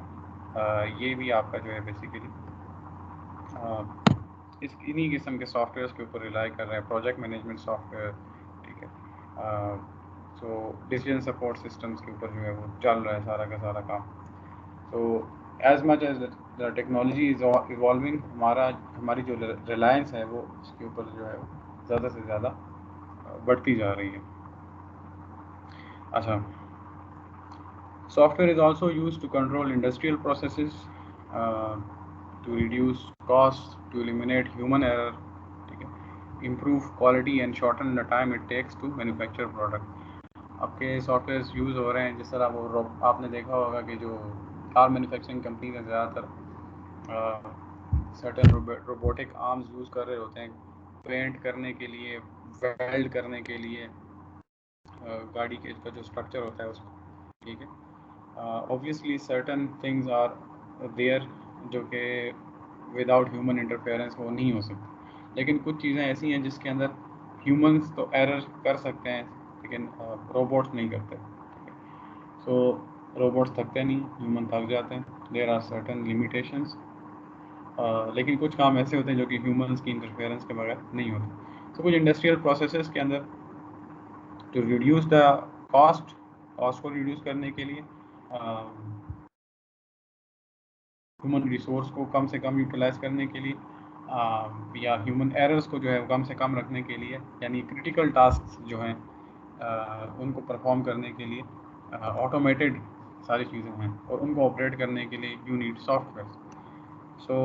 یہ بھی آپ کا جو ہے بیسیکلی انہی قسم کے سافٹ ویئرس کے اوپر ریلائی کر رہے ہیں, پروجیکٹ مینجمنٹ سافٹ ویئر. ٹھیک ہے, سو ڈیسیجن سپورٹ سسٹمس کے اوپر جو ہے وہ چل رہا ہے سارا کا سارا کام. تو as much as the technology is evolving, ہماری جو ریلائنس ہے وہ اس کے اوپر جو ہے زیادہ سے زیادہ بڑھتی جا رہی ہے. اچھا, software is also use to control industrial processes, to reduce cost, to eliminate human error. ٹھیک ہے, improve quality and shorten the time it takes to manufacture product. آپ کے سافٹ ویئرس یوز ہو رہے ہیں جس طرح وہ آپ نے دیکھا ہوگا کہ جو کار مینوفیکچرنگ کمپنی میں زیادہ تر سرٹن روبوٹک آرمز یوز کر رہے ہوتے ہیں پینٹ کرنے کے لیے, ویلڈ کرنے کے لیے گاڑی کے کا جو اسٹرکچر ہوتا ہے اس کو, ٹھیک ہے. obviously certain things are there جو کہ وداؤٹ ہیومن انٹرفیئرنس وہ نہیں ہو سکتی, لیکن کچھ چیزیں ایسی ہیں جس کے اندر ہیومنس تو ایرر کر سکتے ہیں لیکن روبوٹس نہیں کرتے. سو روبوٹس تھکتے نہیں, ہیومن تھک جاتے ہیں. دیر آر سرٹن لمیٹیشنس, لیکن کچھ کام ایسے ہوتے ہیں جو کہ ہیومنس کی انٹرفیئرنس کے بغیر نہیں ہوتے. تو کچھ انڈسٹریل پروسیسز کے اندر ٹو ریڈیوس دا کاسٹ کو ریڈیوس کرنے کے لیے, ہیومن ریسورس کو کم سے کم یوٹیلائز کرنے کے لیے, یا ہیومن ایررز کو جو ہے کم سے کم رکھنے کے لیے, یعنی کریٹیکل ٹاسک جو ہیں ان کو پرفارم کرنے کے لیے آٹومیٹڈ ساری چیزیں ہیں, اور ان کو آپریٹ کرنے کے لیے you need software. So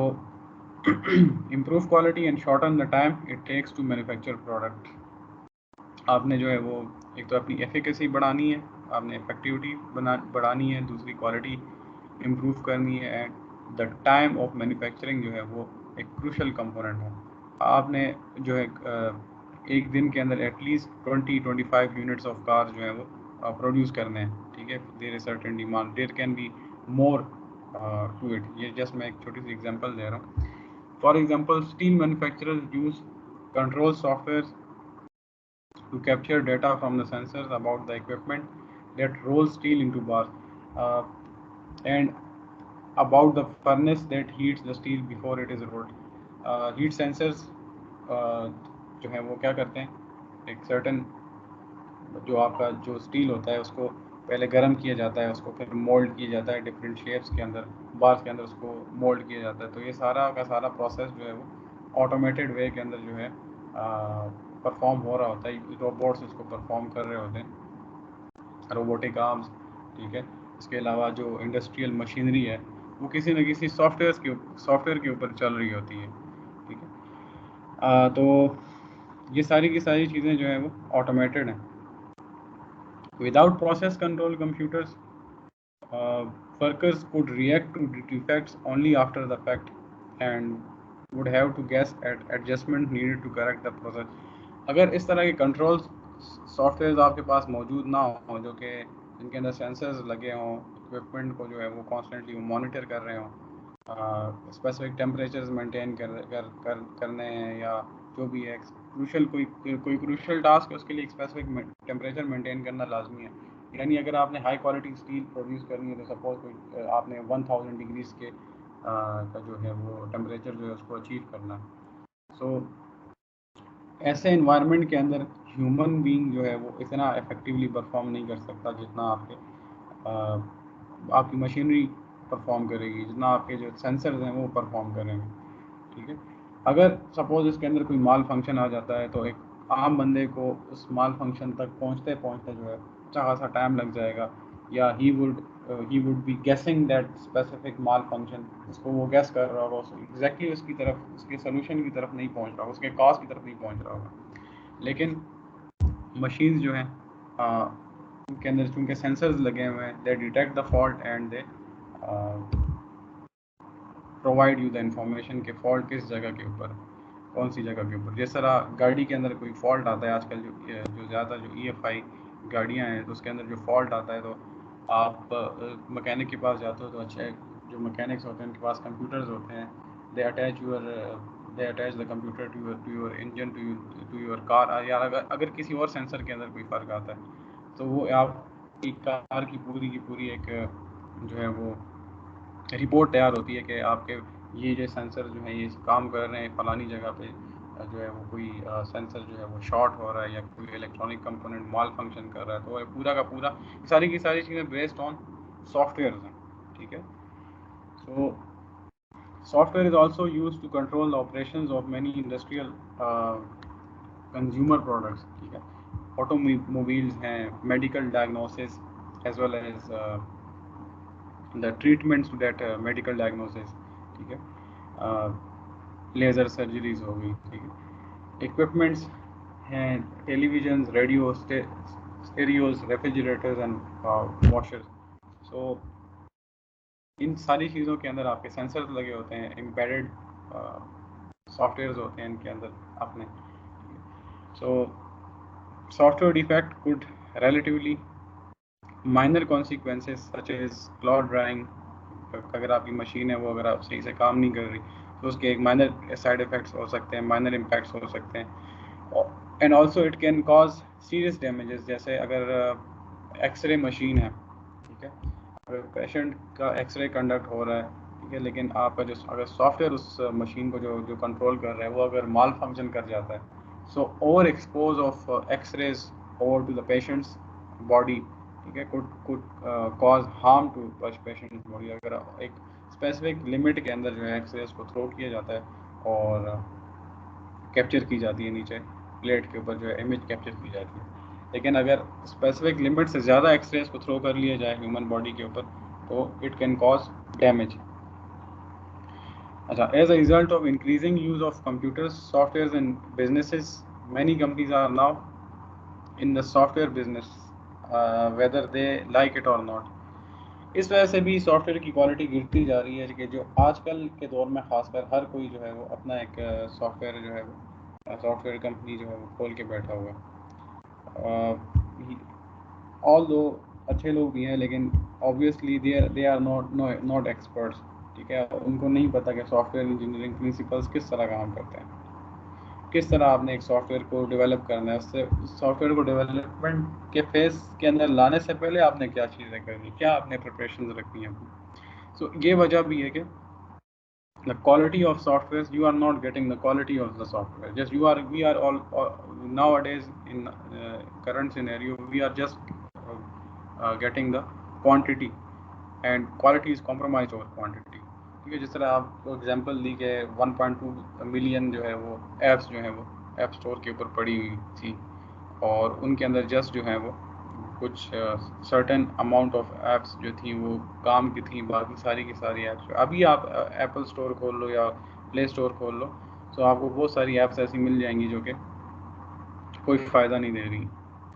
improve quality and shorten the time it takes to manufacture product. آپ نے جو ہے وہ ایک تو اپنی ایفیکیسی بڑھانی ہے, آپ نے افیکٹیوٹی بڑھانی ہے, دوسری کوالٹی امپروو کرنی ہے, and the time of manufacturing جو ہے وہ ایک کروشل کمپوننٹ ہے. آپ نے جو ہے ایک دن کے اندر at least 20-25 units of car جو ہے وہ پروڈیوس کرنے ہیں, ٹھیک ہے. There is certain demand, there can be more to it. یہ جسٹ میں ایک چھوٹی سی ایگزامپل دے رہا ہوں. For example steel manufacturers use control software to capture data from the sensors about the equipment that rolls steel into bars, and about the furnace that heats the steel before it is rolled. Heat sensors جو ہیں وہ کیا کرتے ہیں, ایک certain جو آپ کا جو اسٹیل ہوتا ہے اس کو پہلے گرم کیا جاتا ہے, اس کو پھر مولڈ کیا جاتا ہے ڈفرینٹ شیپس کے اندر, بارس کے اندر اس کو مولڈ کیا جاتا ہے. تو یہ سارا کا سارا پروسیس جو ہے وہ آٹومیٹڈ وے کے اندر جو ہے پرفارم ہو رہا ہوتا ہے. روبوٹس اس کو پرفارم کر رہے ہوتے ہیں, روبوٹک آرمز, ٹھیک ہے. اس کے علاوہ جو انڈسٹریل مشینری ہے وہ کسی نہ کسی سافٹ ویئر کے اوپر چل رہی ہوتی ہے, ٹھیک ہے. تو یہ ساری کی ساری چیزیں جو ہیں وہ آٹومیٹڈ ہیں. Without process control computers, workers could react to defects only after the fact and would have to guess at adjustment needed to correct the process. اگر اس طرح کے کنٹرول سافٹ ویئرز آپ کے پاس موجود نہ ہوں جو کہ جن کے اندر سینسرز لگے ہوں, اکوپمنٹ کو جو ہے وہ کانسٹنٹلی وہ مانیٹر کر رہے ہوں, اسپیسیفک ٹیمپریچرز مینٹین کرنے ہیں, یا جو بھی ہے کروشل کوئی کروشل ٹاسک ہے اس کے لیے اسپیسیفک ٹیمپریچر مینٹین کرنا لازمی ہے. یعنی اگر آپ نے ہائی کوالٹی اسٹیل پروڈیوس کرنی ہے تو سپوز کوئی آپ نے 1000 ڈگریز کے کا جو ہے وہ ٹیمپریچر جو ہے اس کو اچیو کرنا ہے. سو ایسے انوائرمنٹ کے اندر ہیومن بینگ جو ہے وہ اتنا افیکٹولی پرفارم نہیں کر سکتا جتنا آپ کی مشینری پرفارم کرے گی, جتنا آپ کے جو سینسرز ہیں وہ پرفارم کریں گے, ٹھیک ہے. اگر سپوز اس کے اندر کوئی مال فنکشن آ جاتا ہے تو ایک عام بندے کو اس مال فنکشن تک پہنچتے جو ہے اچھا خاصا ٹائم لگ جائے گا, یا he would be guessing that specific malfunction, اس کو وہ گیس کر رہا ہوگا, ایگزیکٹلی اس کی طرف اس کے سولوشن کی طرف نہیں پہنچ رہا ہوگا, اس کے کاز کی طرف نہیں پہنچ رہا ہوگا. لیکن مشینز جو ہیں ان کے اندر چونکہ سینسرز لگے ہوئے ہیں, they detect the fault and they provide you the information کہ فالٹ کس جگہ کے اوپر, کون سی جگہ کے اوپر. جس طرح گاڑی کے اندر کوئی فالٹ آتا ہے, آج کل جو زیادہ جو EFI گاڑیاں ہیں تو اس کے اندر جو فالٹ آتا ہے تو آپ مکینک کے پاس جاتے ہو تو اچھا جو مکینکس ہوتے ہیں ان کے پاس کمپیوٹرز ہوتے ہیں, they attach the computer to your engine to your car. یا اگر کسی اور سینسر کے اندر کوئی فرق آتا ہے تو وہ آپ کی کار کی پوری ایک جو ہے وہ رپورٹ تیار ہوتی ہے کہ آپ کے یہ جو سینسر جو ہیں یہ کام کر رہے ہیں فلانی جگہ پہ, جو ہے وہ کوئی سینسر جو ہے وہ شارٹ ہو رہا ہے یا کوئی الیکٹرانک کمپوننٹ مال فنکشن کر رہا ہے. تو وہ پورا کا پورا ساری کی ساری چیزیں بیسڈ آن سافٹ ویئرز ہیں, ٹھیک ہے. So software is also use to control the operations of many industrial consumer products, ٹھیک ہے. آٹو موبائلز ہیں, medical diagnosis as well as the treatments to that medical diagnosis, ٹھیک ہے. Laser surgeries ہو گئی, ٹھیک ہے. اکوپمنٹس ہیں, televisions, radio, stereos, refrigerators and washers. So ان ساری چیزوں کے اندر آپ کے سینسرز لگے ہوتے ہیں, امبیڈڈ سافٹ ویئرز ہوتے ہیں ان کے اندر اپنے. So software defect code relatively minor consequences such as cloud drawing. اگر آپ کی مشین ہے وہ اگر آپ صحیح سے کام نہیں کر رہی تو اس کے ایک مائنر سائڈ افیکٹس ہو سکتے ہیں, مائنر امپیکٹس ہو سکتے ہیں. And also it can cause serious damages. جیسے اگر ایکس رے مشین ہے, ٹھیک ہے, اگر پیشنٹ کا ایکس رے کنڈکٹ ہو رہا ہے, ٹھیک ہے, لیکن آپ کا جو اگر سافٹ ویئر اس مشین کو جو کنٹرول کر رہا ہے وہ اگر مال فنکشن کر جاتا ہے, so over expose of X rays over to the patients body, ٹھیک ہے, could cause harm to patient body. اگر ایک اسپیسیفک لمٹ کے اندر جو ہے ایکس ریز کو تھرو کیا جاتا ہے اور کیپچر کی جاتی ہے نیچے پلیٹ کے اوپر جو ہے امیج کیپچر کی جاتی ہے, لیکن اگر اسپیسیفک لمٹ سے زیادہ ایکس ریز کو تھرو کر لیا جائے ہیومن باڈی کے اوپر تو اٹ کین کاز ڈیمیج. اچھا, as a result of increasing use of computers softwares in businesses many companies are now in the software business whether they like it or not. اس وجہ سے بھی soft where کی quality گرتی جا رہی ہے کہ جو آج کل کے دور میں خاص کر ہر کوئی جو ہے وہ اپنا ایک سافٹ ویئر جو ہے وہ سافٹ ویئر کمپنی جو ہے وہ کھول کے بیٹھا ہوا ہے. آل دو اچھے لوگ بھی ہیں لیکن obviously they are not experts, ٹھیک ہے, ان کو نہیں پتہ کہ سافٹ ویئر انجینئرنگ پرنسپلس کس طرح کام کرتے ہیں, کس طرح آپ نے ایک سافٹ ویئر کو ڈیولپ کرنا ہے. اس سے سافٹ ویئر کو ڈیولپمنٹ کے فیز کے اندر لانے سے پہلے آپ نے کیا چیزیں کرنی, کیا آپ نے پریپریشنز رکھنی ہیں. سو یہ وجہ بھی ہے کہ the quality of software, you are not getting the quality of the software, just we are all nowadays in current scenario we are just getting the quantity and quality is compromised over quantity. ٹھیک ہے, جس طرح آپ کو example دی کہ 1.2 million جو ہے وہ ایپس جو ہیں وہ ایپ اسٹور کے اوپر پڑی ہوئی تھی اور ان کے اندر جسٹ جو ہیں وہ کچھ سرٹن اماؤنٹ آف ایپس جو تھیں وہ کام کی تھیں, باقی ساری کی ساری ایپس ابھی آپ ایپل اسٹور کھول لو یا پلے اسٹور کھول لو تو آپ کو بہت ساری ایپس ایسی مل جائیں گی جو کہ کوئی فائدہ نہیں دے رہی,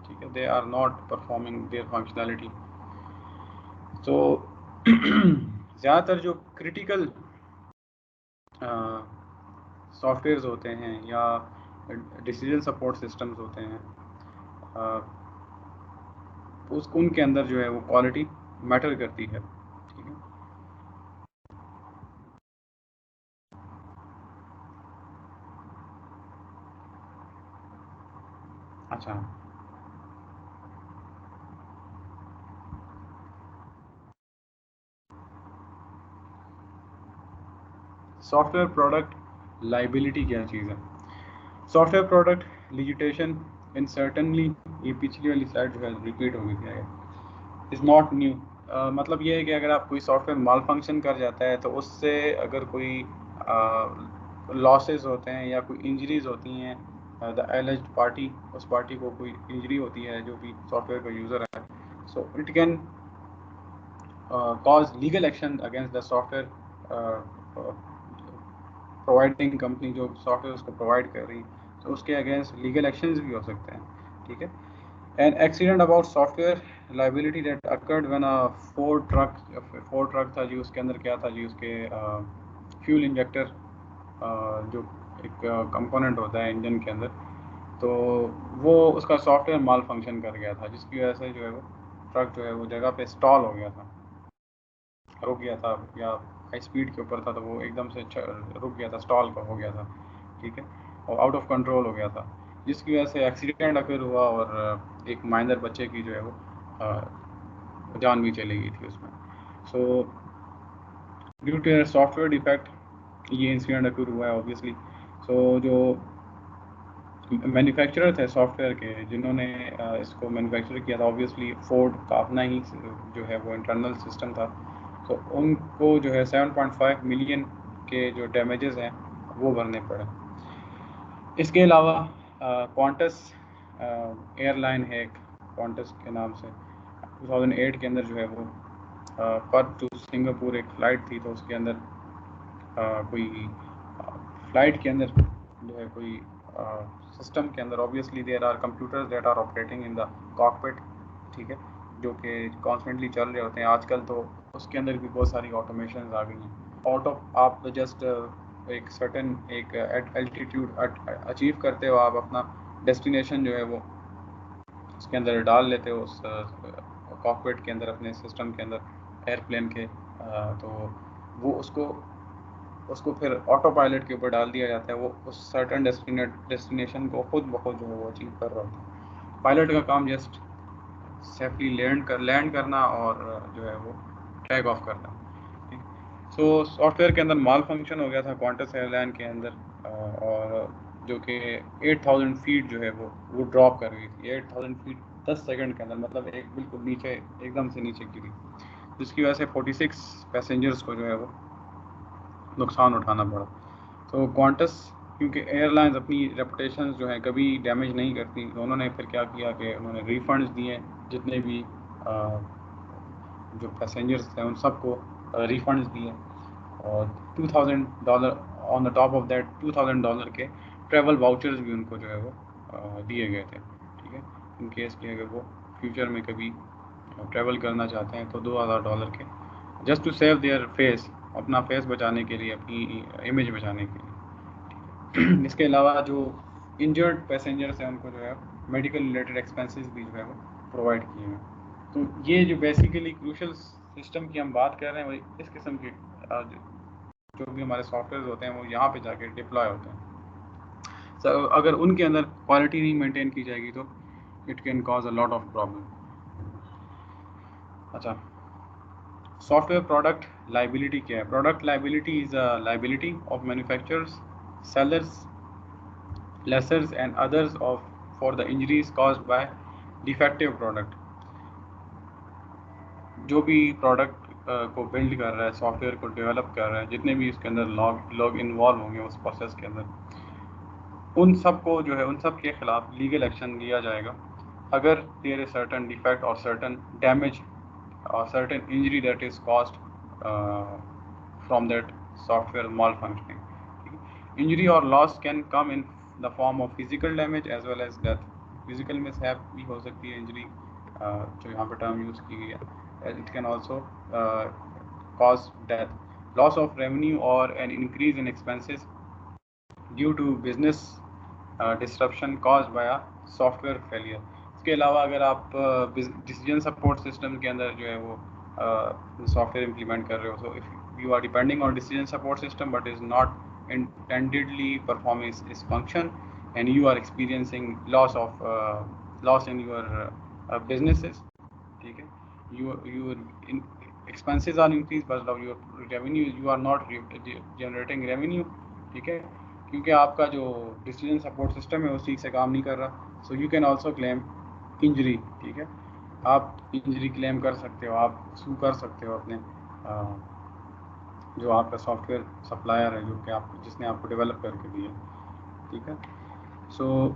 ٹھیک ہے, they are not performing their functionality. تو زیادہ تر جو کریٹیکل سافٹ ویئرز ہوتے ہیں یا ڈیسیجن سپورٹ سسٹمز ہوتے ہیں ان کے اندر جو ہے وہ کوالٹی میٹر کرتی ہے, ٹھیک ہے. اچھا, سافٹ ویئر پروڈکٹ لائبلٹی کیا چیز ہے. Software product legislation in certainly, یہ پچھلی والی سلائڈ جو ہے ریپیٹ ہو گئی تھی, از ناٹ نیو. مطلب یہ ہے کہ اگر آپ کوئی سافٹ ویئر مال فنکشن کر جاتا ہے تو اس سے اگر کوئی لاسز ہوتے ہیں یا کوئی انجریز ہوتی ہیں, دا ایلیجڈ پارٹی, اس پارٹی کو کوئی انجری ہوتی ہے جو بھی سافٹ ویئر کا یوزر ہے, so it can cause legal action against the soft where providing company جو سافٹ ویئر اس کو پرووائڈ کر رہی ہے, تو اس کے اگینسٹ لیگل ایکشنز بھی ہو سکتے ہیں, ٹھیک ہے. An accident about software liability that occurred when a Ford truck تھا جی, اس کے اندر کیا تھا جی, اس کے فیول انجیکٹر جو ایک کمپوننٹ ہوتا ہے انجن کے اندر, تو وہ اس کا سافٹ ویئر مال فنکشن کر گیا تھا جس کی وجہ سے جو ہے وہ ٹرک جو ہے وہ جگہ پہ اسٹال ہو گیا تھا, رک گیا تھا, یا ہائی اسپیڈ کے اوپر تھا تو وہ ایک دم سے رک گیا تھا, اسٹال کا ہو گیا تھا, ٹھیک ہے, اور آؤٹ آف کنٹرول ہو گیا تھا, جس کی وجہ سے ایکسیڈنٹ اکر ہوا اور ایک مائنر بچے کی جو ہے وہ جان بھی چلی گئی تھی اس میں. So due to software defect یہ انسیڈنٹ اکر ہوا ہے اوبیسلی. سو جو مینوفیکچرر تھے سافٹ ویئر کے جنہوں نے اس کو مینوفیکچر کیا تھا, اوبیسلی فورڈ کا اپنا ہی جو ہے وہ انٹرنل سسٹم تھا, تو ان کو جو ہے 7.5 ملین کے جو ڈیمیجز ہیں وہ بھرنے پڑے. اس کے علاوہ کوانٹس ایئر لائن ہے ایک, کوانٹس کے نام سے 2008 کے اندر جو ہے وہ پرتھ ٹو سنگاپور ایک فلائٹ تھی, تو اس کے اندر کوئی فلائٹ کے اندر جو ہے کوئی سسٹم کے اندر obviously there are computers that are operating in the cockpit, ٹھیک ہے, جو کہ کانسٹنٹلی چل رہے ہوتے ہیں. آج کل تو اس کے اندر بھی بہت ساری آٹومیشنز آ گئی ہیں. آپ جسٹ ایک سرٹن ایک الٹیٹیوڈ اچیو کرتے ہو آپ اپنا ڈیسٹینیشن جو ہے وہ اس کے اندر ڈال لیتے ہو، اس کاکپٹ کے اندر، اپنے سسٹم کے اندر ایئرپلین کے، تو وہ اس کو پھر آٹو پائلٹ کے اوپر ڈال دیا جاتا ہے، وہ اس سرٹن ڈیسٹینیشن کو خود بخود جو ہے وہ اچیو کر رہا ہوتا ہے. پائلٹ کا کام جسٹ سیفلی لینڈ کرنا اور جو ہے وہ ٹیک آف کرنا. سو سافٹ ویئر کے اندر مال فنکشن ہو گیا تھا کوانٹس ایئر لائن کے اندر، اور جو کہ 8000 فیٹ جو ہے وہ ڈراپ کر گئی تھی. 8000 فیٹ 10 سیکنڈ کے اندر، مطلب ایک بالکل نیچے، ایک دم سے نیچے گری، جس کی وجہ سے 46 پیسنجرس کو جو ہے وہ نقصان اٹھانا پڑا. تو کوانٹس کیونکہ ایئر لائنز اپنی ریپوٹیشنز جو ہیں کبھی ڈیمیج نہیں کرتی، تو انہوں نے پھر کیا کیا کہ انہوں نے ریفنڈز دیے جتنے بھی جو پیسنجرس تھے ان سب کو ریفنڈز دیے، اور $2000 آن دا ٹاپ آف دیٹ $2000 کے ٹریول واؤچرز بھی ان کو جو ہے وہ دیے گئے تھے. ٹھیک ہے، ان کیس کہ اگر وہ فیوچر میں کبھی ٹریول کرنا چاہتے ہیں تو $2000 کے، just to save their fees, اپنا فیس بچانے کے لیے، اپنی امیج بچانے کے لیے. اس کے علاوہ جو انجرڈ پیسنجرس ہیں ان کو جو ہے میڈیکل ریلیٹڈ ایکسپینسز بھی جو ہے وہ پرووائڈ کیے ہیں. تو یہ جو بیسیکلی کروشل سسٹم کی ہم بات کر رہے ہیں، وہی اس قسم کے جو بھی ہمارے سافٹ ویئرز ہوتے ہیں وہ یہاں پہ جا کے ڈپلوائے ہوتے ہیں. اگر ان کے اندر کوالٹی نہیں مینٹین کی جائے گی تو it can cause a lot of problem. اچھا، سافٹ ویئر پروڈکٹ لائبلٹی کیا ہے؟ Product liability is a liability of manufacturers, sellers, lessors and others of for the injuries caused by defective product. جو بھی product کو blood کر رہا ہے، soft where کو ڈیولپ کر رہا ہے، جتنے بھی اس کے اندر لوگ انوالو ہوں گے اس پروسیس کے اندر، ان سب کو جو ہے ان سب کے خلاف لیگل ایکشن لیا جائے گا اگر دیر اے سرٹن ڈیفیکٹ اور سرٹن ڈیمیج اور certain injury that is caused from that software malfunctioning. Injury اور loss can come in the form of physical damage as well as death. Physical mishap بھی ہو سکتی ہے injury, جو یہاں پہ term use کی گئی ہے. It can also cause death, loss of revenue or an increase in expenses due to business disruption caused by a software failure. اس کے علاوہ اگر آپ ڈیسیجن سپورٹ سسٹم کے اندر جو ہے وہ سافٹ ویئر امپلیمنٹ کر رہے ہو، so if you are depending on decision support system but is not intendedly performing its function and you are experiencing loss in your businesses. ٹھیک ہے، your expenses are increased but your revenue, you are not generating revenue. ٹھیک ہے، کیونکہ آپ کا جو decision support system ہے وہ ٹھیک سے کام نہیں کر رہا. So you can also claim injury. ٹھیک ہے، آپ انجری کلیم کر سکتے ہو، آپ سو کر سکتے ہو اپنے جو آپ کا سافٹ ویئر سپلائر ہے، جو کہ جس نے آپ کو ڈیولپ کر کے دیا. ٹھیک ہے، سو